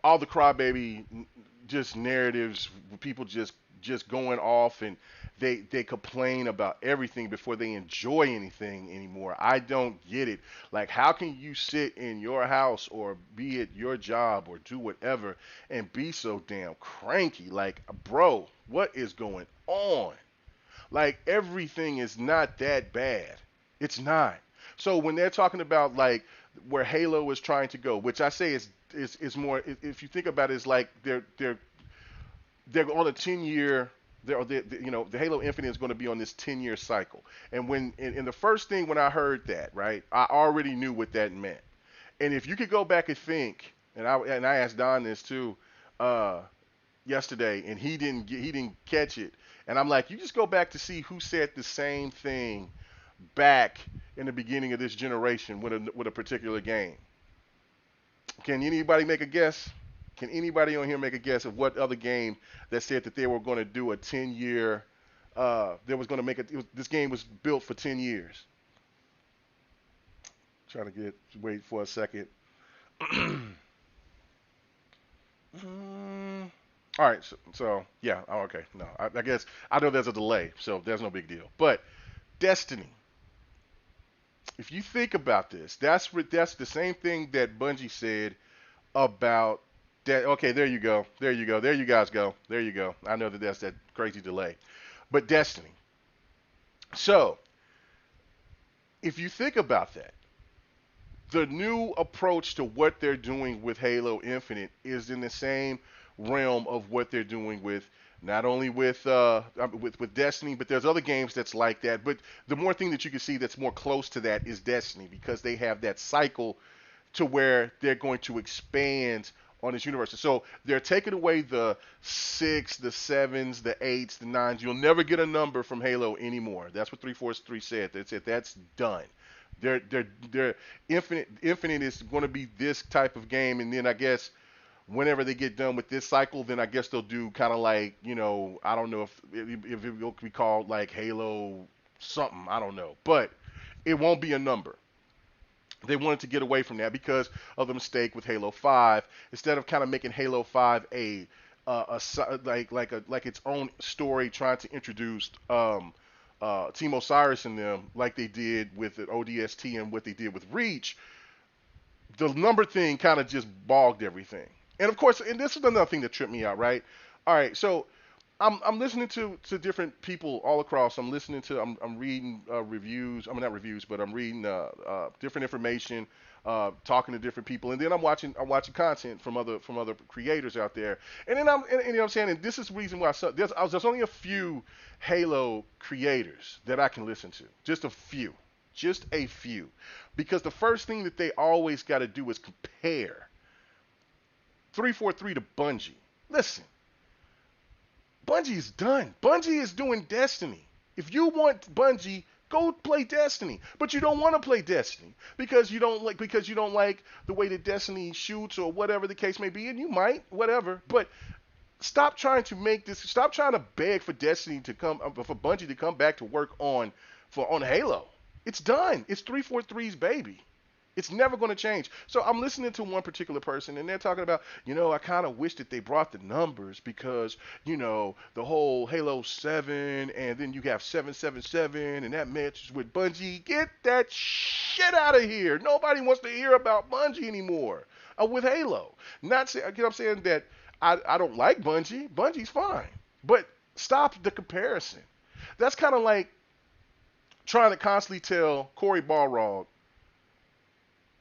all the crybaby just narratives, people just going off and they complain about everything before they enjoy anything anymore. I don't get it. Like, how can you sit in your house or be at your job or do whatever and be so damn cranky? Like, bro, what is going on? Like, everything is not that bad. It's not. So when they're talking about like where Halo is trying to go, which I say is more, if you think about it, it's like they're on a 10-year. The Halo Infinite is going to be on this 10-year cycle. And in the first thing when I heard that, right, I already knew what that meant. And if you could go back and think, and I asked Don this too yesterday, and he didn't catch it. And I'm like, you just go back to see who said the same thing back in the beginning of this generation with a particular game. Can anybody make a guess? Can anybody on here make a guess of what other game that said that they were going to do a 10-year? They was going to make it. This game was built for 10 years. Trying to wait for a second. All right, so yeah, oh, okay. No, I guess I know there's a delay, so there's no big deal. But Destiny, if you think about this, that's the same thing that Bungie said about that. Okay, there you go, there you go, there you guys go, there you go. I know that's that crazy delay, but Destiny. So if you think about that, the new approach to what they're doing with Halo Infinite is in the same realm of what they're doing with not only with Destiny, but there's other games that's like that. But the more thing that you can see that's more close to that is Destiny because they have that cycle to where they're going to expand on this universe. So they're taking away the 6, the 7s, the 8s, the 9s. You'll never get a number from Halo anymore. That's what 343 said. They said that's done. They're Infinite is going to be this type of game, and then I guess whenever they get done with this cycle, then I guess they'll do kind of like, I don't know if it will be called like Halo something, I don't know, but it won't be a number. They wanted to get away from that because of the mistake with Halo 5. Instead of kind of making Halo 5 like its own story, trying to introduce Team Osiris in them like they did with the ODST and what they did with Reach, the number thing kind of just bogged everything. And of course, and this is another thing that tripped me out, right? All right, so I'm listening to different people all across. I'm reading reviews. I mean, not reviews, but I'm reading different information, talking to different people, and then I'm watching content from other creators out there. And then and you know what I'm saying. And this is the reason why there's only a few Halo creators that I can listen to, just a few. Just a few. Because the first thing that they always got to do is compare 343 to Bungie. Listen, Bungie is done. Bungie is doing Destiny. If you want Bungie, go play Destiny. But you don't want to play Destiny because you don't like the way that Destiny shoots or whatever the case may be, and you might, whatever. But stop trying to make this. Stop trying to beg for Destiny to come for Bungie to come back to work on Halo. It's done. It's 343's baby. It's never going to change. So I'm listening to one particular person, and they're talking about, I kind of wish that they brought the numbers because, the whole Halo 7, and then you have 777, and that matches with Bungie. Get that shit out of here. Nobody wants to hear about Bungie anymore with Halo. Not say, I'm saying that I don't like Bungie. Bungie's fine. But stop the comparison. That's kind of like trying to constantly tell Corey Balrog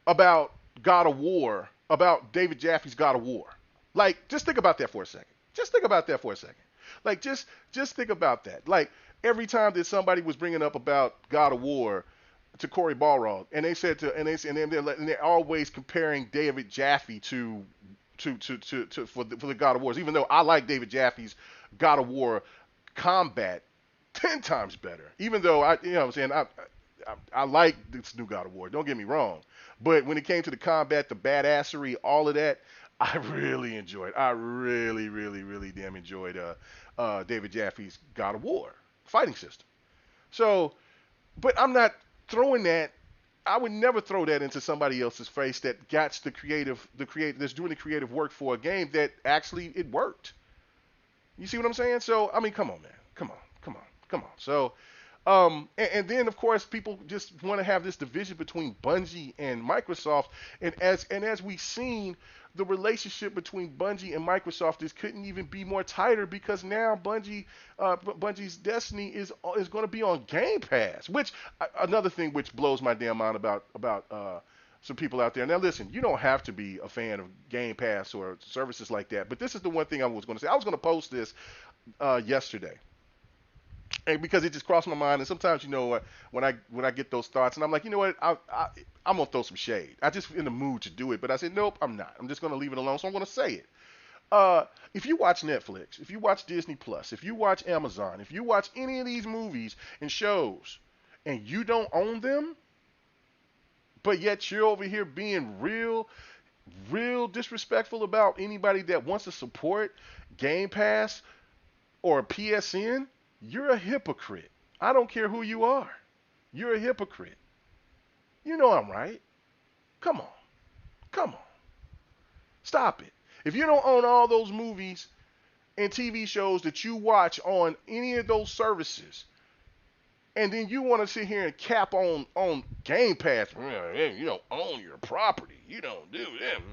about God of War, about David Jaffe's God of War. Like, just think about that for a second. Just think about that for a second. Like, just think about that. Like, every time that somebody was bringing up about God of War to Corey Balrog, and they said and they're always comparing David Jaffe for the God of Wars, even though I like David Jaffe's God of War combat 10 times better. Even though I like this new God of War. Don't get me wrong. But when it came to the combat, the badassery, all of that, I really enjoyed. I really, really, really damn enjoyed David Jaffe's God of War fighting system. So, but I'm not throwing that. I would never throw that into somebody else's face that got that's doing the creative work for a game that actually it worked. You see what I'm saying? So, I mean, come on, man. Come on. So, and then of course people just want to have this division between Bungie and Microsoft, and as we've seen, the relationship between Bungie and Microsoft couldn't even be more tighter because now Bungie's Destiny is going to be on Game Pass, which another thing which blows my damn mind about some people out there. Now listen, you don't have to be a fan of Game Pass or services like that, but this is the one thing I was going to say. I was going to post this yesterday. And because it just crossed my mind, and sometimes when I get those thoughts, and I'm like, you know what, I'm gonna throw some shade. I just in the mood to do it, but I said nope, I'm not. I'm just gonna leave it alone. So I'm gonna say it. If you watch Netflix, if you watch Disney Plus, if you watch Amazon, if you watch any of these movies and shows, and you don't own them, but yet you're over here being real disrespectful about anybody that wants to support Game Pass or PSN. You're a hypocrite. I don't care who you are. You're a hypocrite. You know I'm right. Come on. Stop it. If you don't own all those movies and TV shows that you watch on any of those services, and then you want to sit here and cap on Game Pass, you don't own your property. You don't do that.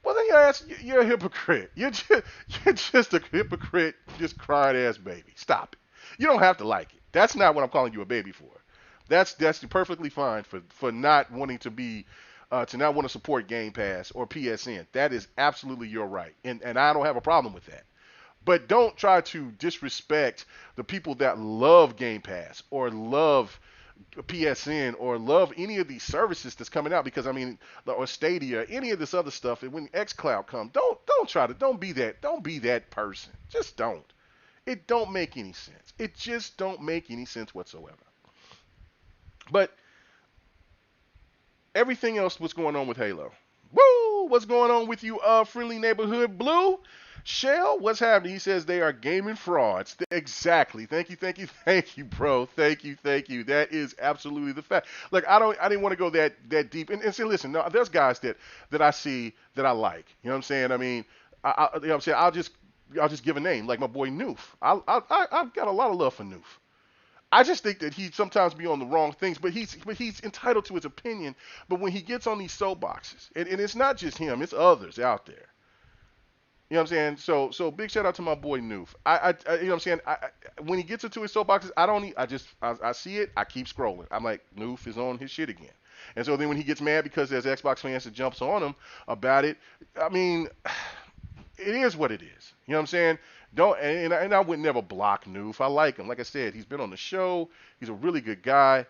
Well, then you're a hypocrite. You're just a hypocrite, just crying ass baby. Stop it. You don't have to like it. That's not what I'm calling you a baby for. That's perfectly fine for not wanting to not want to support Game Pass or PSN. That is absolutely your right, and I don't have a problem with that. But don't try to disrespect the people that love Game Pass or love PSN or love any of these services that's coming out, because I mean, or Stadia, any of this other stuff. And when XCloud comes, don't be that person. Just don't. It don't make any sense. It just don't make any sense whatsoever. But everything else, what's going on with Halo? Woo! What's going on with you, friendly neighborhood blue? Shell, what's happening? He says they are gaming frauds. Exactly. Thank you, bro. Thank you. That is absolutely the fact. Look, I didn't want to go that deep. And say, listen, no, there's guys that I see that I like. You know what I'm saying? I mean, you know what I'm saying? I'll just give a name, like my boy Noof. I've got a lot of love for Noof. I just think that he sometimes be on the wrong things, but he's entitled to his opinion. But when he gets on these soapboxes, and it's not just him, it's others out there. You know what I'm saying? So big shout out to my boy Noof. I you know what I'm saying? When he gets into his soapboxes, I see it, I keep scrolling. I'm like, Noof is on his shit again. And so then when he gets mad because there's Xbox fans that jumps on him about it, I mean, it is what it is. You know what I'm saying? Don't and I would never block Noof. I like him. Like I said, he's been on the show. He's a really good guy.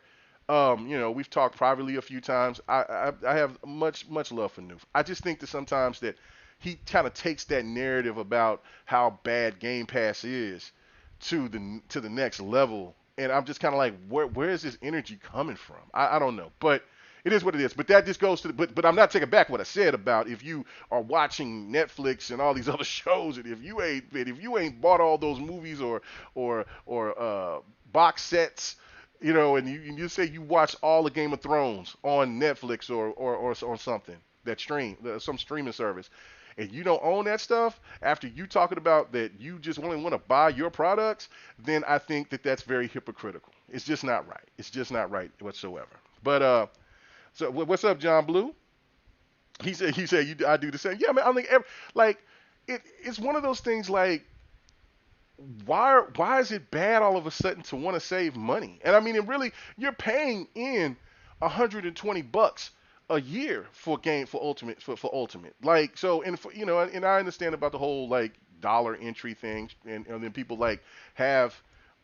We've talked privately a few times. I have much love for Noof. I just think that sometimes that he kind of takes that narrative about how bad Game Pass is to the next level, and I'm just kind of like, where is this energy coming from? I don't know, but it is what it is. But that just goes to but I'm not taking back what I said about if you are watching Netflix and all these other shows, and if you ain't bought all those movies or box sets, and you say you watch all the Game of Thrones on Netflix or something that some streaming service, and you don't own that stuff after you talking about that you just only want to buy your products, then I think that that's very hypocritical. It's just not right. It's just not right whatsoever. But so what's up, John Blue? He said I do the same. Yeah, man. I think like it's one of those things like why is it bad all of a sudden to want to save money? And I mean, it really you're paying in $120 a year for ultimate. Like so, and and I understand about the whole like dollar entry thing, and then people like have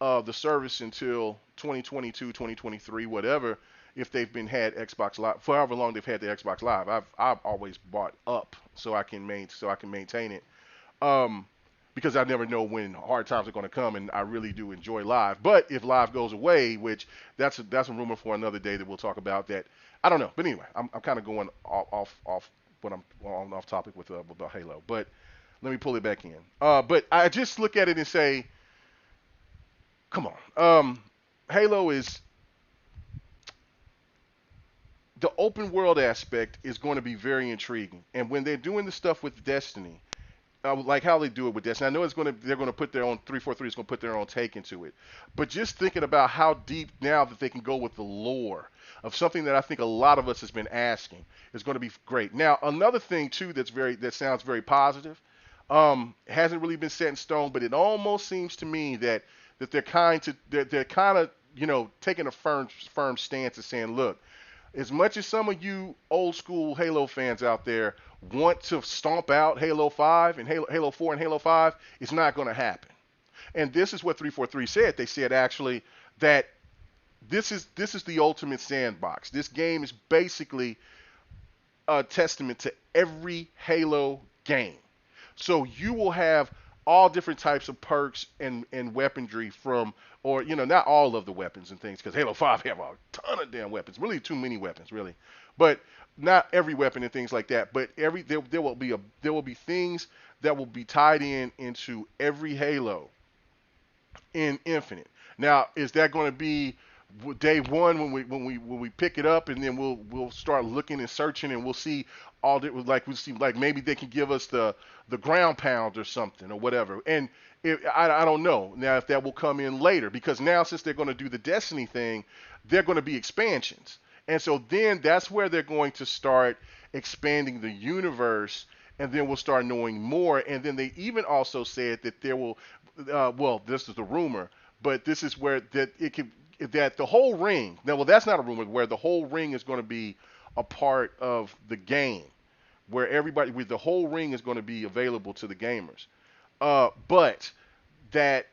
the service until 2022, 2023, whatever. If they've been had Xbox Live for however long they've had the Xbox Live, I've always bought up so I can maintain it. Um, because I never know when hard times are going to come, and I really do enjoy live. But if live goes away, which that's a rumor for another day that we'll talk about, that I don't know. But anyway, I'm kind of going off what I'm on off topic with about Halo. But let me pull it back in. But I just look at it and say, come on. Halo is the open world aspect is going to be very intriguing, and when they're doing the stuff with Destiny, like how they do it with this. And I know they're going to put their own 343 is going to put their own take into it. But just thinking about how deep now that they can go with the lore of something that I think a lot of us has been asking is going to be great. Now, another thing too that sounds very positive, hasn't really been set in stone, but it almost seems to me that they're kind of taking a firm stance and saying, look, as much as some of you old school Halo fans out there want to stomp out Halo 5 and Halo 4 and Halo 5, it's not going to happen. And this is what 343 said. They said actually that this is the ultimate sandbox. This game is basically a testament to every Halo game. So you will have all different types of perks and weaponry from, or not all of the weapons and things, because Halo 5 have a ton of damn weapons, really too many weapons, really, but not every weapon and things like that. But there will be things that will be tied into every Halo in Infinite. Now, is that going to be day one when we pick it up, and then we'll start looking and searching, and we'll see all that was like, maybe they can give us the ground pound or something or whatever. And I don't know now if that will come in later, because now since they're going to do the Destiny thing, they're going to be expansions. And so then that's where they're going to start expanding the universe, and then we'll start knowing more. And then they even also said that there will, this is the rumor, but this is where that the whole ring, now, well, that's not a rumor, where the whole ring is going to be a part of the game, where the whole ring is going to be available to the gamers. But that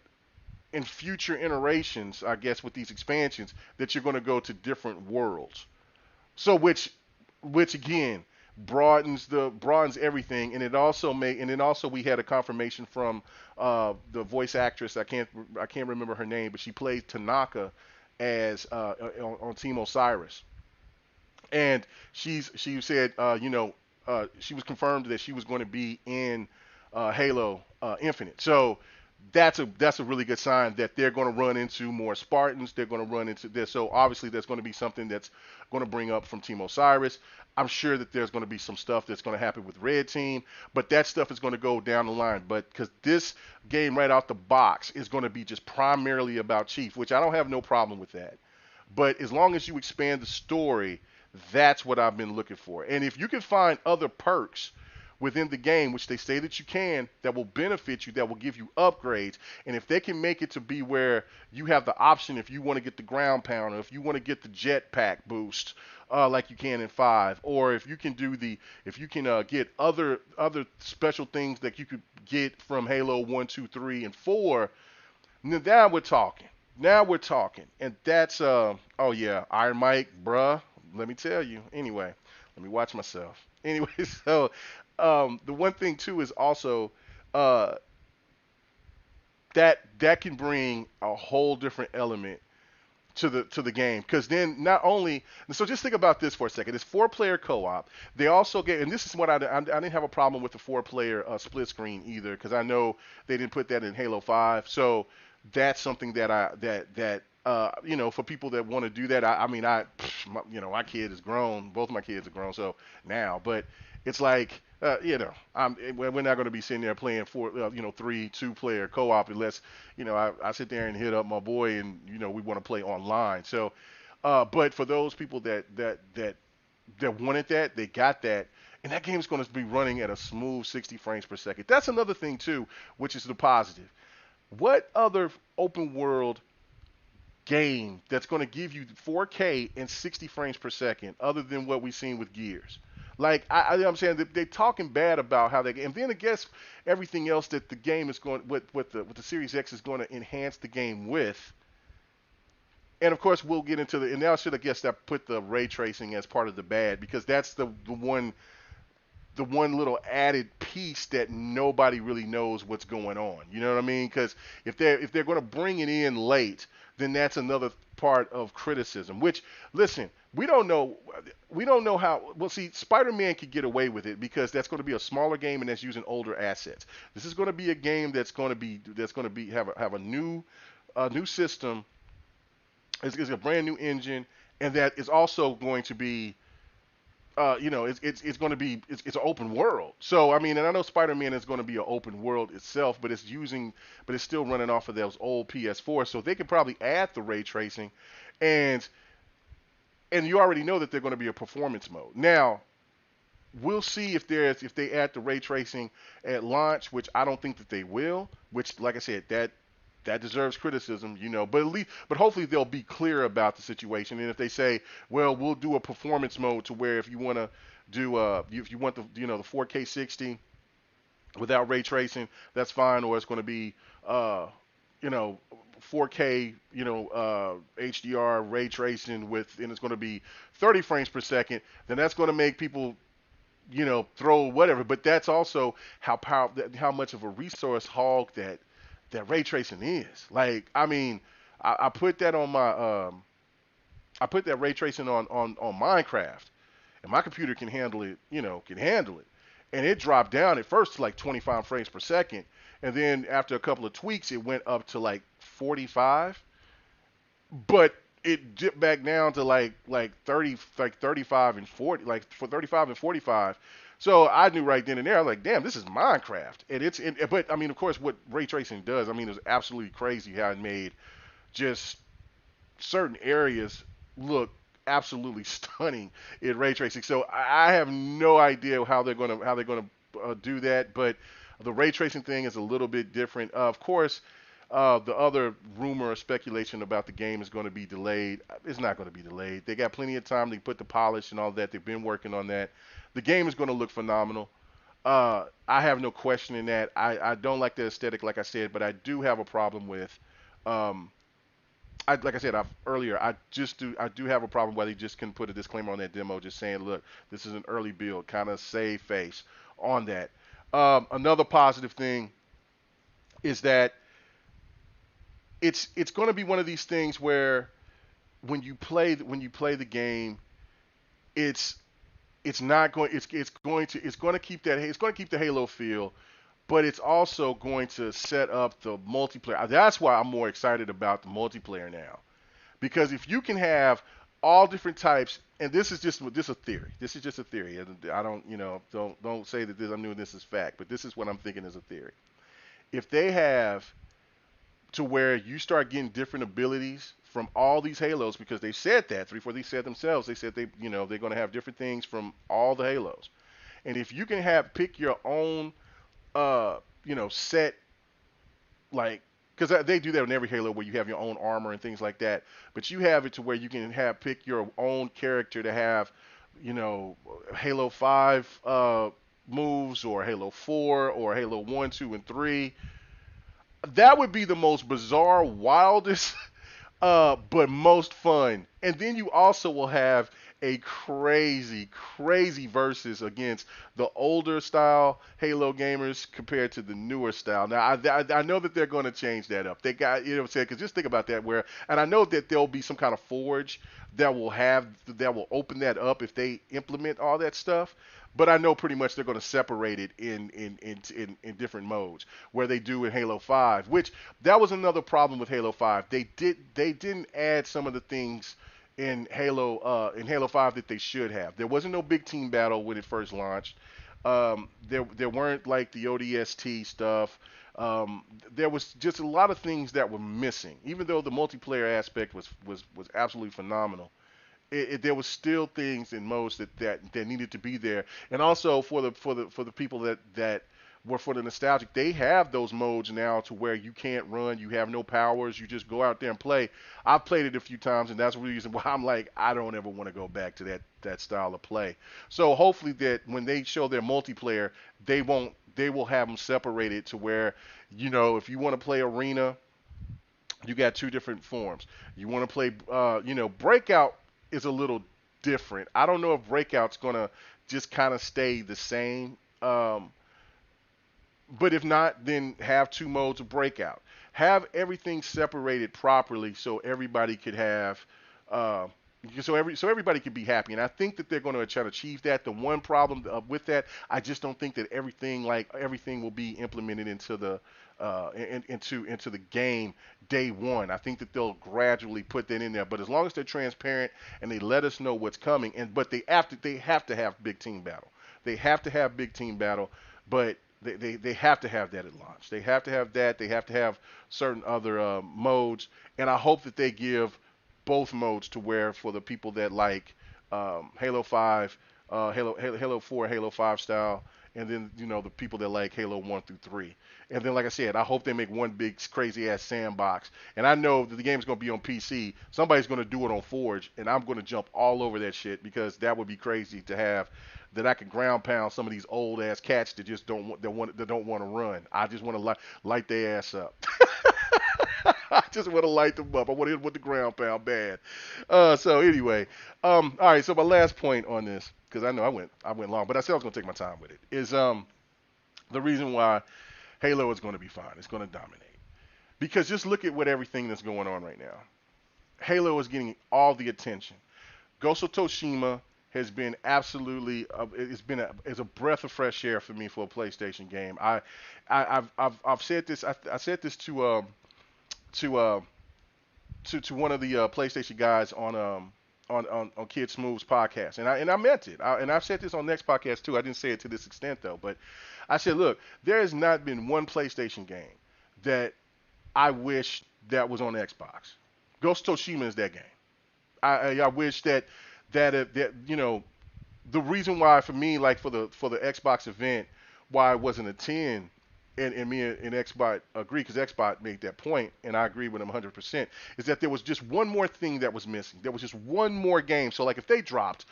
in future iterations, I guess with these expansions, that you're going to go to different worlds. So which again broadens everything, and it also we had a confirmation from the voice actress. I can't remember her name, but she played Tanaka as on Team Osiris, and she said she was confirmed that she was going to be in Halo Infinite. So that's a really good sign that they're going to run into more Spartans. They're going to run into this. So obviously there's going to be something that's going to bring up from Team Osiris. I'm sure that there's going to be some stuff that's going to happen with Red Team, but that stuff is going to go down the line. But because this game right out the box is going to be just primarily about Chief, which I don't have no problem with that. But as long as you expand the story, that's what I've been looking for. And if you can find other perks within the game, which they say that you can, that will benefit you, that will give you upgrades, and if they can make it to be where you have the option, if you want to get the ground pound, or if you want to get the jetpack boost, like you can in 5, or if you can get other special things that you could get from Halo 1, 2, 3, and 4. Now we're talking. Now we're talking, and that's oh yeah, Iron Mike, bruh. Let me tell you. Anyway, let me watch myself. Anyway, so the one thing too is also uh, that can bring a whole different element to the game, because then not only, so just think about this for a second. It's 4-player co-op. They also get, and this is what I didn't have a problem with the 4-player split screen either, because I know they didn't put that in Halo 5. So that's something that for people that want to do that. I mean, my kid is grown. Both my kids are grown, so now, but it's like, we're not going to be sitting there playing 2-player co-op unless, I sit there and hit up my boy and, we want to play online. So, but for those people that wanted that, they got that. And that game is going to be running at a smooth 60 frames per second. That's another thing too, which is the positive. What other open world game that's going to give you 4K and 60 frames per second other than what we've seen with Gears? Like I'm saying, they're talking bad about how they, and then I guess everything else that the game is going with the Series X is going to enhance the game with. And of course, we'll get into and now should I guess that put the ray tracing as part of the bad, because that's the one little added piece that nobody really knows what's going on. You know what I mean? Because if they're going to bring it in late, then that's another part of criticism. Which, listen, we don't know how. Well, see, Spider-Man could get away with it because that's going to be a smaller game and that's using older assets. This is going to be a game that's going to be have a new system. It's a brand new engine, and that is also going to be it's going to be it's an open world. So I mean, and I know Spider-Man is going to be an open world itself, but it's still running off of those old PS4. So they could probably add the ray tracing, and you already know that they're going to be a performance mode. Now we'll see if they add the ray tracing at launch, which I don't think that they will. Which, like I said, that deserves criticism, but at least, but hopefully they'll be clear about the situation. And if they say, well, we'll do a performance mode to where if you want to do if you want the 4K 60 without ray tracing, that's fine, or it's going to be you know 4K HDR ray tracing and it's going to be 30 frames per second, then that's going to make people throw whatever. But that's also how much of a resource hog that ray tracing is. Like, I mean, I put that on my I put that ray tracing on Minecraft, and my computer can handle it. Can handle it, and it dropped down at first to like 25 frames per second, and then after a couple of tweaks, it went up to like 45, but it dipped back down to like 30, like 35 and 40, like for 35 and 45. So I knew right then and there, I was like, damn, this is Minecraft. But I mean, of course, what ray tracing does, I mean, it's absolutely crazy how it made just certain areas look absolutely stunning in ray tracing. So I have no idea how they're gonna do that. But the ray tracing thing is a little bit different. Of course, the other rumor or speculation about the game is going to be delayed. It's not going to be delayed. They got plenty of time to put the polish and all that. They've been working on that. The game is going to look phenomenal. I have no question in that. I don't like the aesthetic, like I said, but I do have a problem with. Um, like I said earlier, I do have a problem why they just can put a disclaimer on that demo, just saying, look, this is an early build, kind of save face on that. Another positive thing is that it's going to be one of these things where when you play the game, it's it's going to keep the Halo feel, but it's also going to set up the multiplayer. That's why I'm more excited about the multiplayer now, because if you can have all different types, and this is a theory. This is just a theory. I don't say that I knew this is fact, but this is what I'm thinking is a theory. If they have to where you start getting different abilities from all these Halos, because they said that 343 said themselves. They said they're going to have different things from all the Halos, and if you can pick your own set, like because they do that in every Halo where you have your own armor and things like that. But you have it to where you can have pick your own character to have, you know, Halo 5 moves or Halo 4 or Halo 1, 2, and 3. That would be the most bizarre, wildest but most fun. And then you also will have a crazy, crazy versus against the older style Halo gamers compared to the newer style. Now, I know that they're going to change that up. They got, you know what I'm saying? Because just think about that. And I know that there'll be some kind of forge that will open that up if they implement all that stuff. But I know pretty much they're going to separate it in different modes where they do in Halo 5, which that was another problem with Halo 5. They didn't add some of the things in Halo 5 that they should have. There wasn't no big team battle when it first launched. There weren't like the ODST stuff. There was just a lot of things that were missing. Even though the multiplayer aspect was absolutely phenomenal, there was still things in modes that needed to be there. And also for the people that were for the nostalgic, they have those modes now to where you can't run, you have no powers, you just go out there and play. I've played it a few times, and that's the reason why I'm like, I don't ever want to go back to that style of play. So hopefully that when they show their multiplayer, they will have them separated to where, you know, if you want to play arena, you got two different forms. You want to play, Breakout is a little different. I don't know if Breakout's gonna just kind of stay the same. But if not, then have two modes of Breakout. Have everything separated properly so everybody could have, uh, so everybody could be happy. And I think that they're going to try to achieve that. The one problem with that, I just don't think that everything will be implemented into the into the game day one. I think that they'll gradually put that in there. But as long as they're transparent and they let us know what's coming, but they have to have big team battle. They have to have big team battle, but they have to have that at launch. They have to have that. They have to have certain other modes, and I hope that they give both modes to where for the people that like Halo 5, Halo 4, Halo 5 style, and then the people that like Halo 1 through 3. And then like I said, I hope they make one big crazy ass sandbox. And I know that the game's gonna be on PC. Somebody's gonna do it on Forge, and I'm gonna jump all over that shit because that would be crazy to have that I could ground pound some of these old ass cats that just don't want to run. I just want to light their ass up. I just want to light them up. I want to hit them with the ground pound bad. So anyway, all right. So my last point on this, because I know I went long, but I said I was gonna take my time with it, is the reason why Halo is going to be fine. It's going to dominate because just look at what everything that's going on right now. Halo is getting all the attention. Ghost of Tsushima has been absolutely it's a breath of fresh air for me for a PlayStation game. I've said this. I said this to to one of the PlayStation guys on Kid Smooth's podcast, and I meant it. And I've said this on next podcast too. I didn't say it to this extent though, but I said, look, there has not been one PlayStation game that I wish that was on Xbox. Ghost of Tsushima is that game. I wish that the reason why for me, like for the Xbox event, why it wasn't a 10, and me and Xbox agree, because Xbox made that point, and I agree with him 100%, is that there was just one more thing that was missing. There was just one more game. So like if they dropped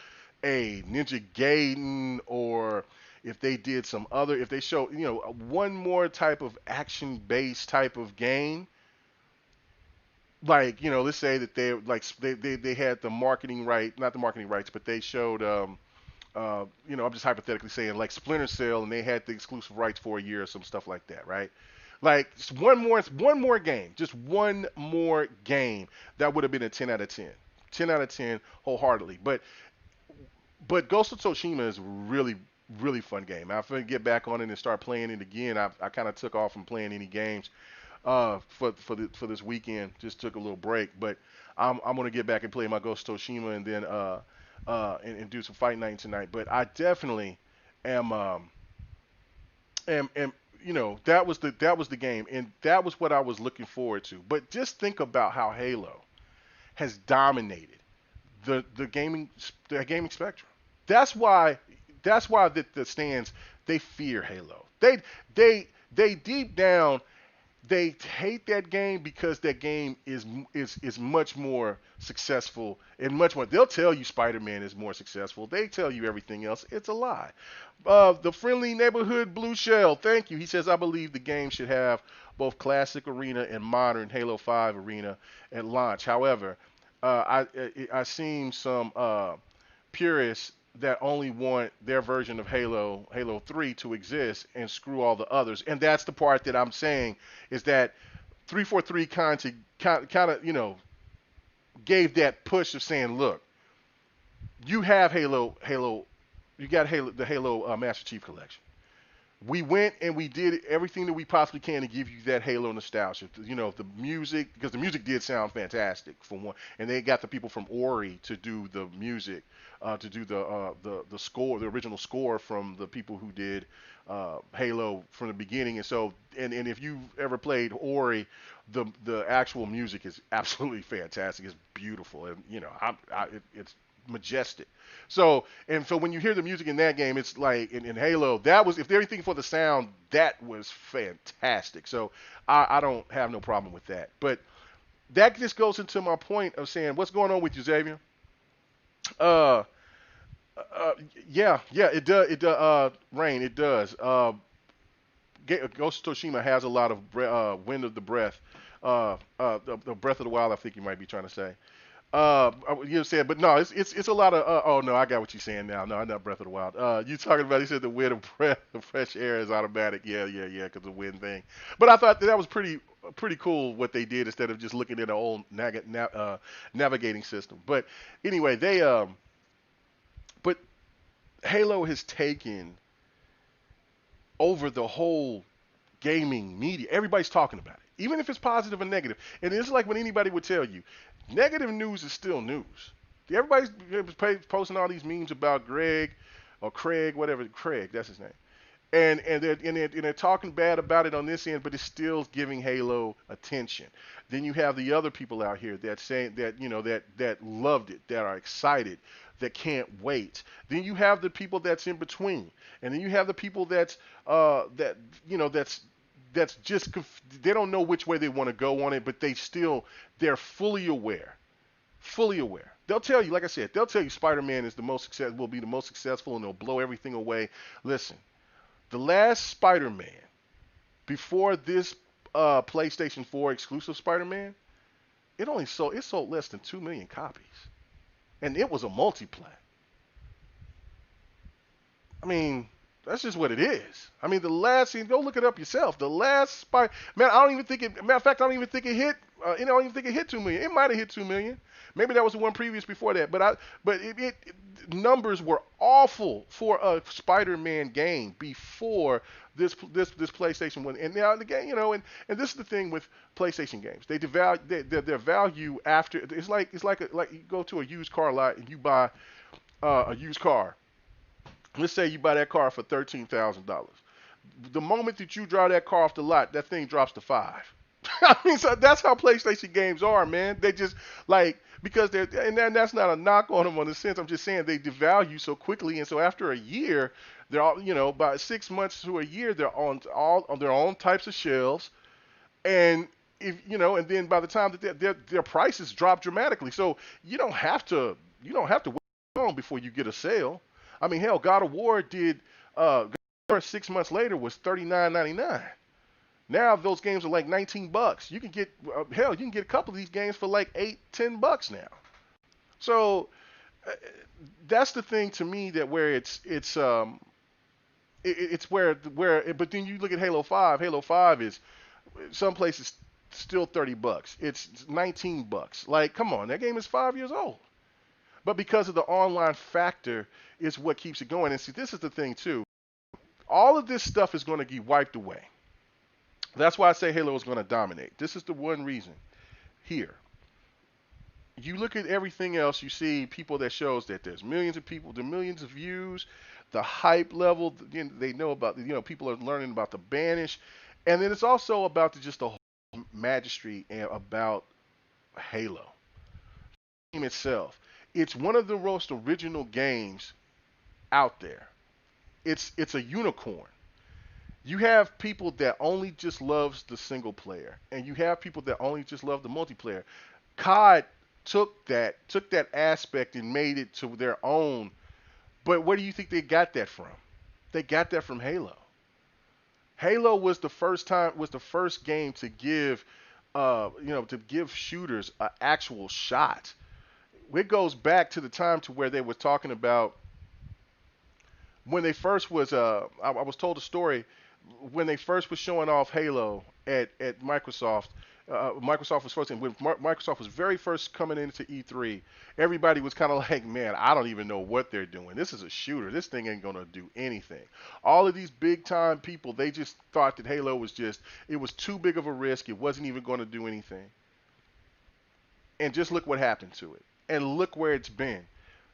a Ninja Gaiden, or if they did if they showed one more type of action-based type of game, like let's say that they had the marketing right, not the marketing rights, but they showed I'm just hypothetically saying like Splinter Cell, and they had the exclusive rights for a year or some stuff like that, right? Like just one more game, just one more game that would have been a 10 out of 10, 10 out of 10 wholeheartedly. But Ghost of Tsushima is really really fun game. I'm gonna get back on it and start playing it again. I kind of took off from playing any games for this weekend. Just took a little break, but I'm gonna get back and play my Ghost of Tsushima, and then and do some fight night tonight. But I definitely am that was the game, and that was what I was looking forward to. But just think about how Halo has dominated the gaming spectrum. That's why the stands, they fear Halo. They deep down They hate that game because that game is much more successful and much more. They'll tell you Spider-Man is more successful. They tell you everything else. It's a lie. The friendly neighborhood blue shell. Thank you. He says I believe the game should have both classic arena and modern Halo 5 arena at launch. However, I seen some purists that only want their version of Halo 3 to exist and screw all the others. And that's the part that I'm saying is that 343 kind of gave that push of saying, look, you have Halo, you got the Halo Master Chief Collection. We went and we did everything that we possibly can to give you that Halo nostalgia. The music, because the music did sound fantastic for one, and they got the people from Ori to do the music, to do the score, the original score from the people who did Halo from the beginning. And so, and if you've ever played Ori, the actual music is absolutely fantastic. It's beautiful, and it's majestic. So when you hear the music in that game, it's like in Halo, that was, if they're anything for the sound, that was fantastic. So I don't have no problem with that. But that just goes into my point of saying, what's going on with you, Xavier? Uh, yeah, it does. It does. Rain, it does. Ghost of Tsushima has a lot of wind of the breath. The breath of the wild, I think you might be trying to say. You said, but no, it's a lot of. Oh no, I got what you're saying now. No, I'm not Breath of the Wild. You talking about? He said the wind of breath, the fresh air is automatic. Yeah, because the wind thing. But I thought that was pretty cool what they did instead of just looking at an old navigating system. But anyway, but Halo has taken over the whole gaming media. Everybody's talking about it, even if it's positive or negative. And it's like when anybody would tell you, negative news is still news. Everybody's posting all these memes about Greg or Craig, whatever. Craig, that's his name. And they're talking bad about it on this end, but it's still giving Halo attention. Then you have the other people out here that saying that that loved it, that are excited, that can't wait. Then you have the people that's in between, and then you have the people that's just they don't know which way they want to go on it, but they're fully aware, fully aware. They'll tell you, like I said, they'll tell you Spider-Man is will be the most successful, and they'll blow everything away. Listen, the last Spider-Man before this PlayStation 4 exclusive Spider-Man, it sold less than 2 million copies, and it was a multiplat. I mean, that's just what it is. I mean, the last scene, go look it up yourself. The last Spider Man, I don't even think it. Matter of fact, I don't even think it hit. I don't even think it hit 2 million. It might have hit 2 million. Maybe that was the one previous before that. But numbers were awful for a Spider-Man game before this PlayStation one. And now the game, and this is the thing with PlayStation games. They devalue their value after. Like you go to a used car lot and you buy a used car. Let's say you buy that car for $13,000. The moment that you drive that car off the lot, that thing drops to five. I mean, so that's how PlayStation games are, man. They just because that's not a knock on them in a sense. I'm just saying they devalue so quickly, and so after a year, they're all by 6 months to a year, they're on their own types of shelves, and and then by the time that their prices drop dramatically, so you don't have to wait long before you get a sale. I mean, hell, God of War did. God of War 6 months later was $39.99. Now those games are like $19. You can get you can get a couple of these games for like $8-10 now. So that's the thing to me that where it's where but then you look at Halo 5. Halo 5 is some places still $30. It's $19. Like, come on, that game is 5 years old. But because of the online factor is what keeps it going. And see, this is the thing too. All of this stuff is going to get wiped away. That's why I say Halo is going to dominate. This is the one reason. Here, you look at everything else, you see people that shows that there's millions of people, the millions of views, the hype level. They know about, people are learning about the Banish. And then it's also about just the whole magistry and about Halo. The game itself. It's one of the most original games out there. It's a unicorn. You have people that only just loves the single player, and you have people that only just love the multiplayer. COD took that aspect and made it to their own. But where do you think they got that from? They got that from Halo. Halo was the first game to give to give shooters an actual shot. It goes back to the time to where they were talking about when they first was I was told a story when they first was showing off Halo at Microsoft. Microsoft was first, and when Microsoft was very first coming into E3, everybody was kind of like, man, I don't even know what they're doing. This is a shooter. This thing ain't gonna do anything. All of these big time people, they just thought that Halo was it was too big of a risk. It wasn't even going to do anything. And just look what happened to it. And look where it's been.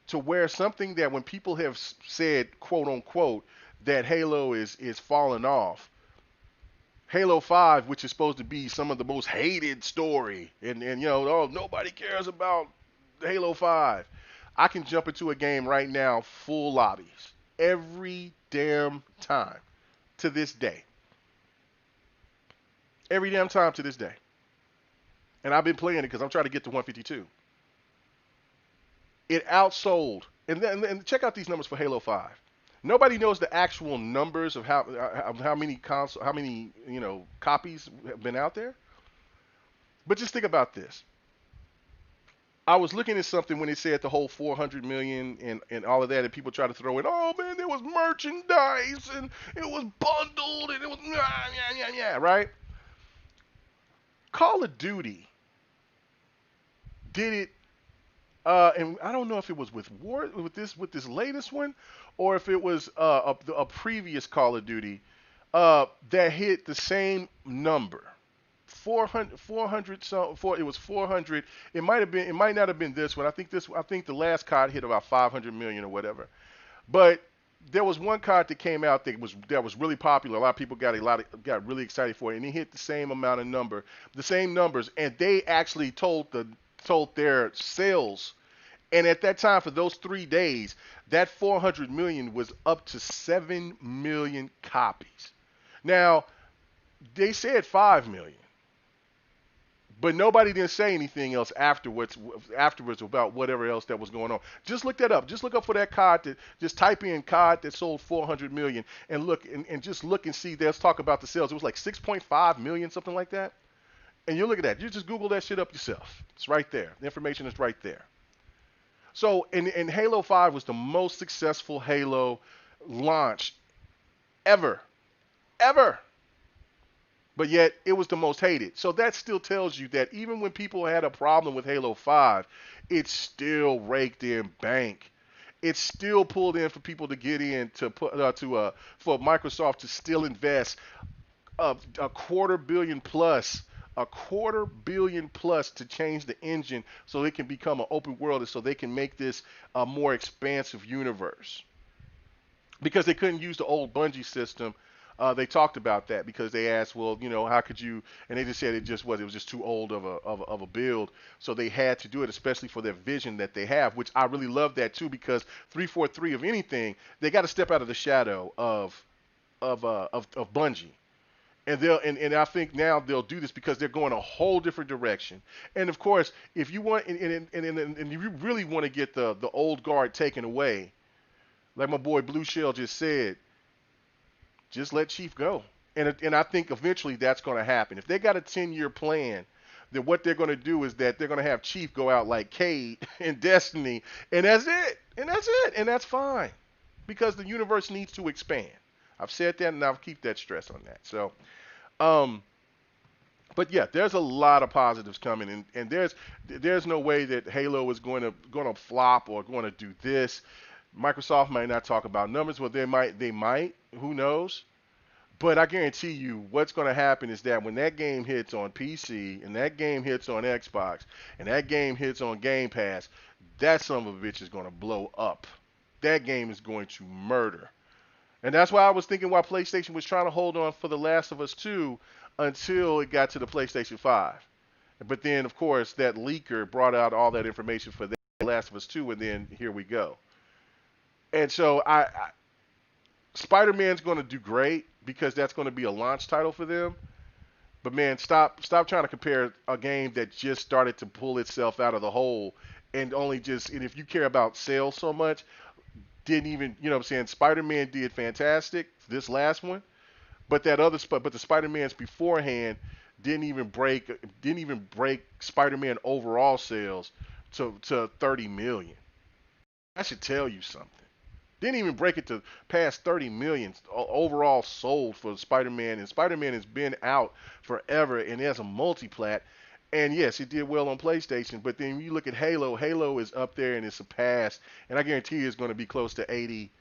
To where something that when people have said, quote unquote, that Halo is falling off, Halo 5, which is supposed to be some of the most hated story, and oh, nobody cares about Halo 5. I can jump into a game right now, full lobbies, every damn time to this day. Every damn time to this day. And I've been playing it because I'm trying to get to 152. It outsold. And check out these numbers for Halo 5. Nobody knows the actual numbers of how many copies have been out there. But just think about this. I was looking at something when they said the whole 400 million and all of that, and people try to throw in, oh man, there was merchandise and it was bundled and it was yeah, right? Call of Duty did it. And I don't know if it was with this latest one, or if it was a previous Call of Duty that hit the same number, 400 it was 400. It might not have been this one. I think the last card hit about 500 million or whatever. But there was one card that came out that was really popular. A lot of people got really excited for it, and it hit the same numbers, and they actually told their sales. And at that time, for those 3 days, that 400 million was up to 7 million copies. Now, they said 5 million, but nobody didn't say anything else afterwards about whatever else that was going on. Just look that up. Just look up for that card. Just type in card that sold 400 million and look and just look and see. Let's talk about the sales. It was like 6.5 million, something like that. And you look at that. You just Google that shit up yourself. It's right there. The information is right there. So, and Halo 5 was the most successful Halo launch ever. Ever. But yet, it was the most hated. So that still tells you that even when people had a problem with Halo 5, it still raked in bank. It still pulled in for people to get in for Microsoft to still invest a quarter billion plus to change the engine so it can become an open world and so they can make this a more expansive universe. Because they couldn't use the old Bungie system. They talked about that because they asked, well, how could you? And they just said it was just too old of a build. So they had to do it, especially for their vision that they have, which I really love that too, because 343 of anything, they got to step out of the shadow of Bungie. And I think now they'll do this because they're going a whole different direction. And of course, if you want and if you really want to get the old guard taken away, like my boy Blue Shell just said, just let Chief go. And I think eventually that's going to happen. If they got a 10-year plan, then what they're going to do is that they're going to have Chief go out like Cade in Destiny, and that's it. And that's fine because the universe needs to expand. I've said that, and I'll keep that stress on that. So, but yeah, there's a lot of positives coming, and there's no way that Halo is going to flop or going to do this. Microsoft might not talk about numbers, well, they might, who knows? But I guarantee you, what's going to happen is that when that game hits on PC, and that game hits on Xbox, and that game hits on Game Pass, that son of a bitch is going to blow up. That game is going to murder. And that's why I was thinking why PlayStation was trying to hold on for The Last of Us 2 until it got to the PlayStation 5. But then, of course, that leaker brought out all that information for The Last of Us 2, and then here we go. And so Spider-Man's going to do great because that's going to be a launch title for them. But man, stop trying to compare a game that just started to pull itself out of the hole and only just and if you care about sales so much, didn't even you know what I'm saying Spider-Man did fantastic this last one, but but the Spider-Mans beforehand didn't even break Spider-Man overall sales to 30 million. I should tell you something. Didn't even break it to past 30 million overall sold for Spider-Man, and Spider-Man has been out forever, and has a multi-plat. And yes, it did well on PlayStation, but then you look at Halo. Halo is up there and it's surpassed, and I guarantee you it's going to be close to 90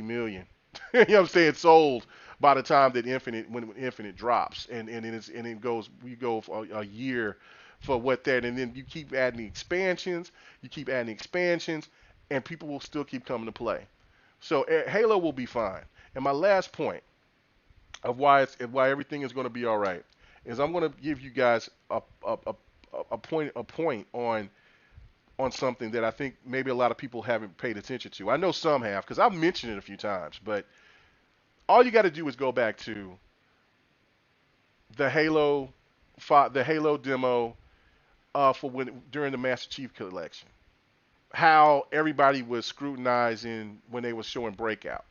million. You know what I'm saying? Sold by the time that Infinite when Infinite drops, and it goes we go for a year for what that, and then you keep adding the expansions, and people will still keep coming to play. So Halo will be fine. And my last point of why everything is going to be all right is I'm going to give you guys a point on something that I think maybe a lot of people haven't paid attention to. I know some have because I've mentioned it a few times, but all you got to do is go back to the the Halo demo for when during the Master Chief Collection. How everybody was scrutinizing when they were showing Breakout.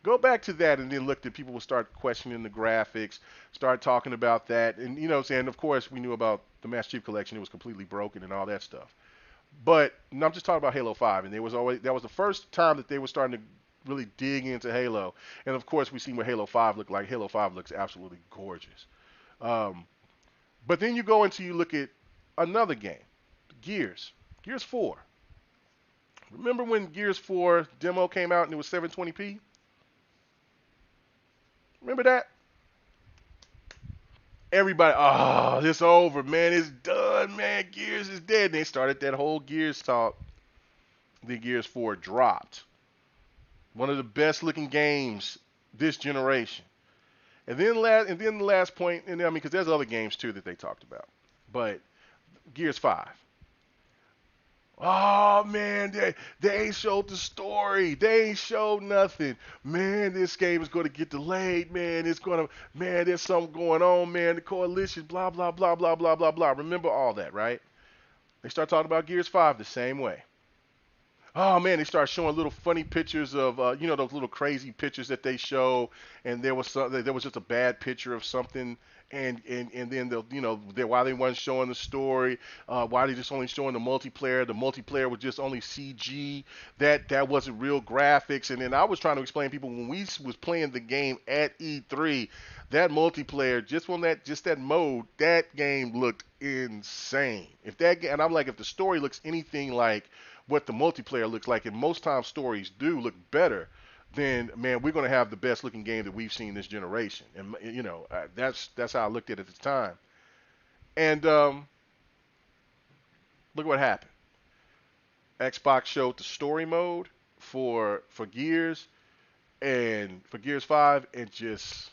Go back to that and then look at people will start questioning the graphics, start talking about that, and you know what I'm saying. Of course, we knew about the Master Chief Collection; it was completely broken and all that stuff. But no, I'm just talking about Halo 5, and there was always that was the first time that they were starting to really dig into Halo. And of course, we see what Halo 5 looked like. Halo 5 looks absolutely gorgeous. Um, but then you go into you look at another game, Gears 4. Remember when Gears 4 demo came out and it was 720p? Remember that? Everybody, oh, it's over, man. It's done, man. Gears is dead. And they started that whole Gears talk. The Gears 4 dropped. One of the best looking games this generation. And then the last point, and I mean, because there's other games too that they talked about. But Gears 5. Oh man, they ain't showed the story. They ain't showed nothing. Man, this game is gonna get delayed, man. Man, there's something going on, man. The coalition, blah, blah, blah, blah, blah, blah, blah. Remember all that, right? They start talking about Gears 5 the same way. Oh man, they start showing little funny pictures of those little crazy pictures that they show, and there was just a bad picture of something, and then why they weren't showing the story, why they just only showing the multiplayer. The multiplayer was just only CG. That wasn't real graphics. And then I was trying to explain to people when we was playing the game at E3, that multiplayer just that mode, that game looked insane. And I'm like, if the story looks anything like what the multiplayer looks like, and most times stories do look better, then man, we're going to have the best looking game that we've seen this generation. And that's how I looked at it at the time. And look what happened. Xbox showed the story mode for Gears and for Gears 5, and just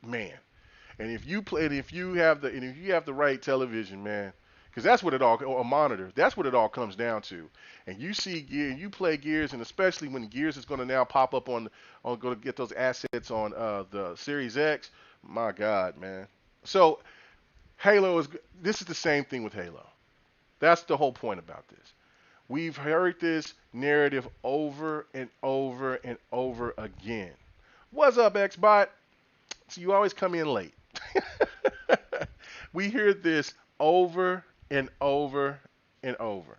man. And if you have the right television, man, because that's what it all, or a monitor, that's what it all comes down to. And you see Gear, you play Gears, and especially when Gears is going to now pop up on going to get those assets on the Series X. My God, man. So this is the same thing with Halo. That's the whole point about this. We've heard this narrative over and over and over again. What's up, Xbot? So you always come in late. We hear this over and over and over.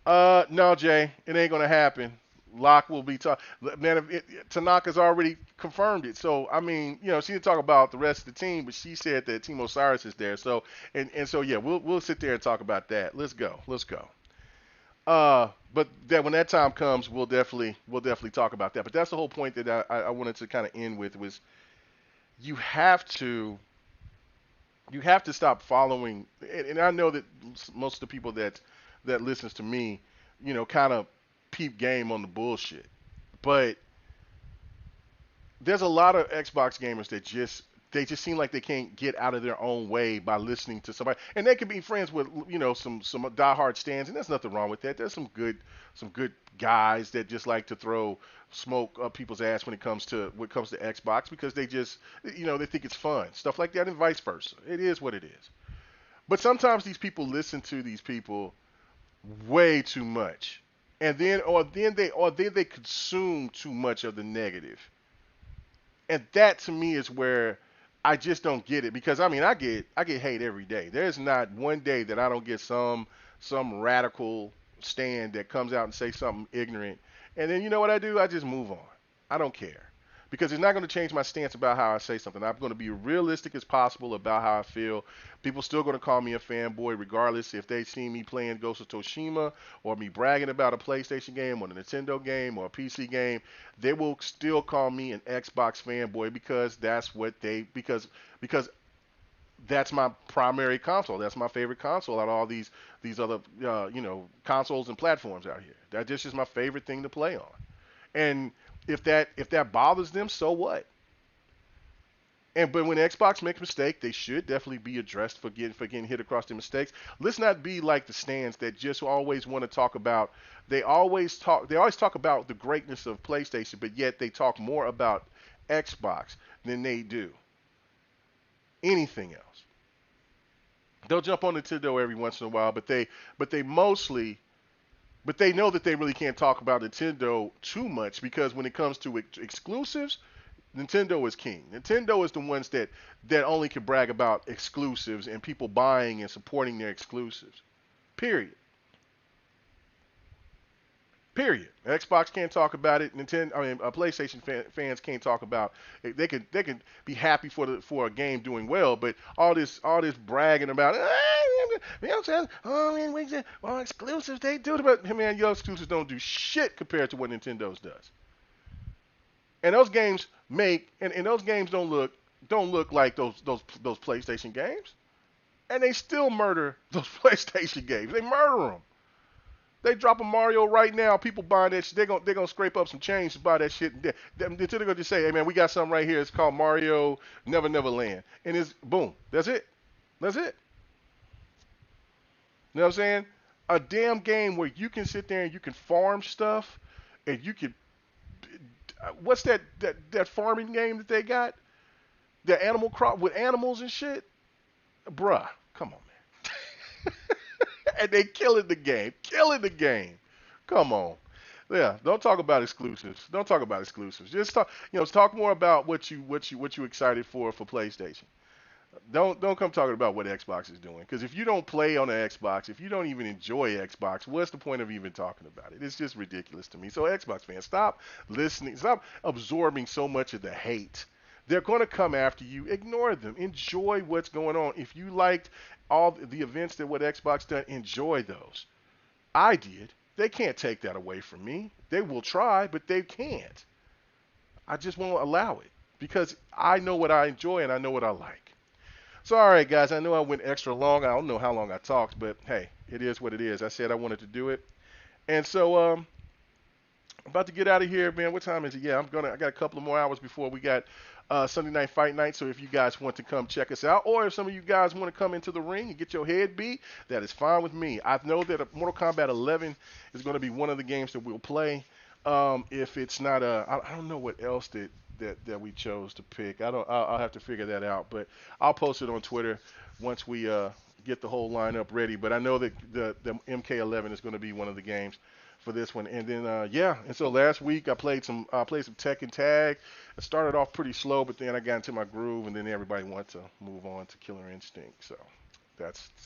No, Jay, it ain't gonna happen. Locke will be talking. Man, Tanaka's already confirmed it. So I mean, she didn't talk about the rest of the team, but she said that Team Osiris is there. So so yeah, we'll sit there and talk about that. Let's go. But when that time comes, we'll definitely talk about that. But that's the whole point that I wanted to kind of end with was you have to stop following, and I know that most of the people that listens to me, kind of peep game on the bullshit. But there's a lot of Xbox gamers that just they just seem like they can't get out of their own way by listening to somebody. And they can be friends with, some diehard stands, and there's nothing wrong with that. There's some good guys that just like to throw smoke up people's ass when it comes to Xbox because they just, they think it's fun, stuff like that, and vice versa. It is what it is. But sometimes these people listen to these people way too much, and then they consume too much of the negative. And that to me is where I just don't get it because I mean I get hate every day. There's not one day that I don't get some radical stand that comes out and say something ignorant, and then you know what I do? I just move on. I don't care because it's not going to change my stance about how I say something. I'm going to be realistic as possible about how I feel. People still going to call me a fanboy regardless if they see me playing Ghost of Tsushima or me bragging about a PlayStation game or a Nintendo game or a PC game. They will still call me an Xbox fanboy because because that's my primary console. That's my favorite console out of all these other consoles and platforms out here. That just is my favorite thing to play on. And if that bothers them, so what? But when Xbox makes a mistake, they should definitely be addressed for getting hit across their mistakes. Let's not be like the stands that just always want to talk about. They always talk about the greatness of PlayStation, but yet they talk more about Xbox than they do anything else. They'll jump on Nintendo every once in a while, but they know that they really can't talk about Nintendo too much because when it comes to exclusives, Nintendo is king. Nintendo is the ones that only can brag about exclusives and people buying and supporting their exclusives. Period. Period. Xbox can't talk about it. PlayStation fans can't talk about it. They can be happy for a game doing well, but all this bragging about exclusives they do, but man, your exclusives don't do shit compared to what Nintendo's does. And those games and those games don't look like those PlayStation games, and they still murder those PlayStation games. They murder them. They drop a Mario right now. People buying that shit. They're gonna scrape up some change to buy that shit. They're gonna just say, "Hey man, we got something right here. It's called Mario Never Never Land," and it's boom. That's it. That's it. You know what I'm saying? A damn game where you can sit there and you can farm stuff, and you can. What's that farming game that they got? The Animal Crop with animals and shit. Bruh, come on, man. And they killing the game. Killing the game. Come on. Yeah, don't talk about exclusives. Don't talk about exclusives. Just talk more about what you excited for PlayStation. Don't come talking about what Xbox is doing. Because if you don't play on the Xbox, if you don't even enjoy Xbox, what's the point of even talking about it? It's just ridiculous to me. So Xbox fans, stop listening. Stop absorbing so much of the hate. They're going to come after you. Ignore them. Enjoy what's going on. If you liked all the events that what Xbox done, enjoy those. I did. They can't take that away from me. They will try, but they can't. I just won't allow it because I know what I enjoy and I know what I like. So, all right, guys, I know I went extra long. I don't know how long I talked, but hey, it is what it is. I said I wanted to do it. And so, I'm about to get out of here, man. What time is it? Yeah, I got a couple of more hours before we got Sunday Night Fight Night. So if you guys want to come check us out, or if some of you guys want to come into the ring and get your head beat, that is fine with me. I know that Mortal Kombat 11 is going to be one of the games that we'll play. If it's not I don't know what else that we chose to pick. I'll have to figure that out, but I'll post it on Twitter once we get the whole lineup ready. But I know that the MK11 is going to be one of the games for this one. And then and so last week I played some Tekken Tag. It started off pretty slow, but then I got into my groove, and then everybody wanted to move on to Killer Instinct. So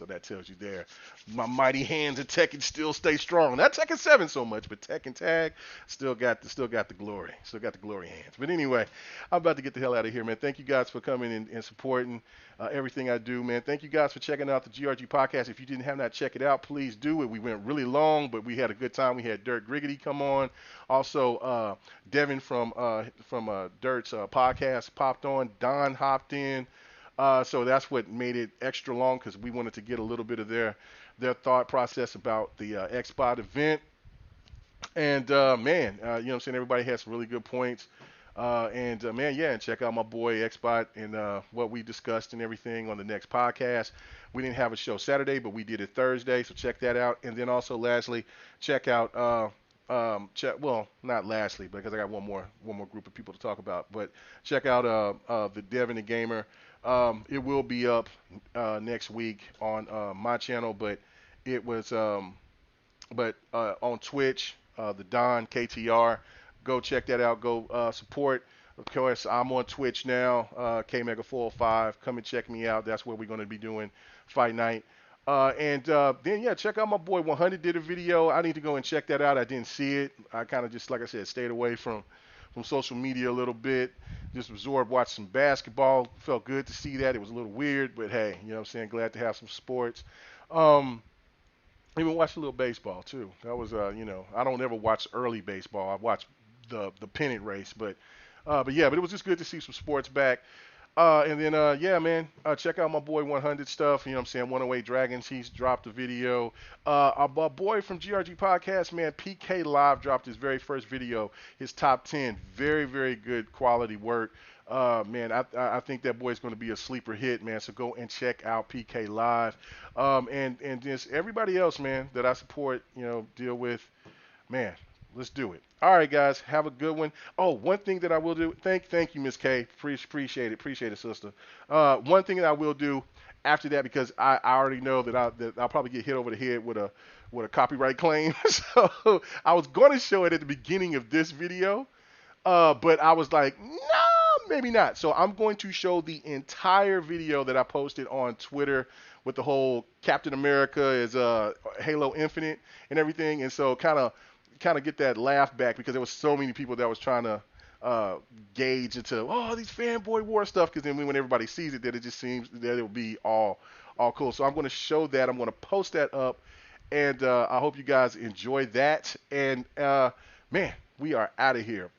that tells you there. My mighty hands of Tekken still stay strong. Not Tekken 7 so much, but Tekken Tag still got the glory. Still got the glory hands. But anyway, I'm about to get the hell out of here, man. Thank you guys for coming and supporting everything I do, man. Thank you guys for checking out the GRG podcast. If you didn't have not check it out, please do it. We went really long, but we had a good time. We had Dirt Griggity come on. Also, Devin from Dirt's podcast popped on. Don hopped in. So that's what made it extra long because we wanted to get a little bit of their thought process about the XBot event. And man, you know what I'm saying? Everybody has some really good points. And man, yeah, and check out my boy Xbot and what we discussed and everything on the next podcast. We didn't have a show Saturday, but we did it Thursday, so check that out. And then also, lastly, check out well, not lastly, because I got one more group of people to talk about. But check out the Devin the Gamer. It will be up next week on my channel, but it was on Twitch, the Don KTR. Go check that out. Go support. Of course, I'm on Twitch now, K Mega 405. Come and check me out. That's where we're going to be doing Fight Night. And then yeah, check out my boy 100 did a video. I need to go and check that out. I didn't see it. I kind of just, like I said, stayed away from social media a little bit. Just absorbed, watched some basketball. Felt good to see that. It was a little weird, but hey, you know what I'm saying? Glad to have some sports. Um, Even watched a little baseball too. That was I don't ever watch early baseball. I watch the pennant race, but yeah, but it was just good to see some sports back. And then yeah, man, check out my boy 100 stuff. You know what I'm saying? 108 Dragons. He's dropped a video. Our boy from GRG Podcast, man, PK Live dropped his very first video. His top 10. Very very good quality work. Man, I think that boy's going to be a sleeper hit, man. So go and check out PK Live. And just everybody else, man, that I support, deal with, man. Let's do it. All right, guys, have a good one. Oh, one thing that I will do. Thank you, Miss K. Appreciate it, sister. One thing that I will do after that, because I already know that I'll probably get hit over the head with a copyright claim. So I was going to show it at the beginning of this video, but I was like, no, maybe not. So I'm going to show the entire video that I posted on Twitter with the whole Captain America is Halo Infinite and everything, and so kind of get that laugh back, because there was so many people that was trying to gauge into these fanboy war stuff, because then when everybody sees it, that it just seems that it'll be all cool. So I'm going to show that. I'm going to post that up, and I hope you guys enjoy that. And man, we are out of here.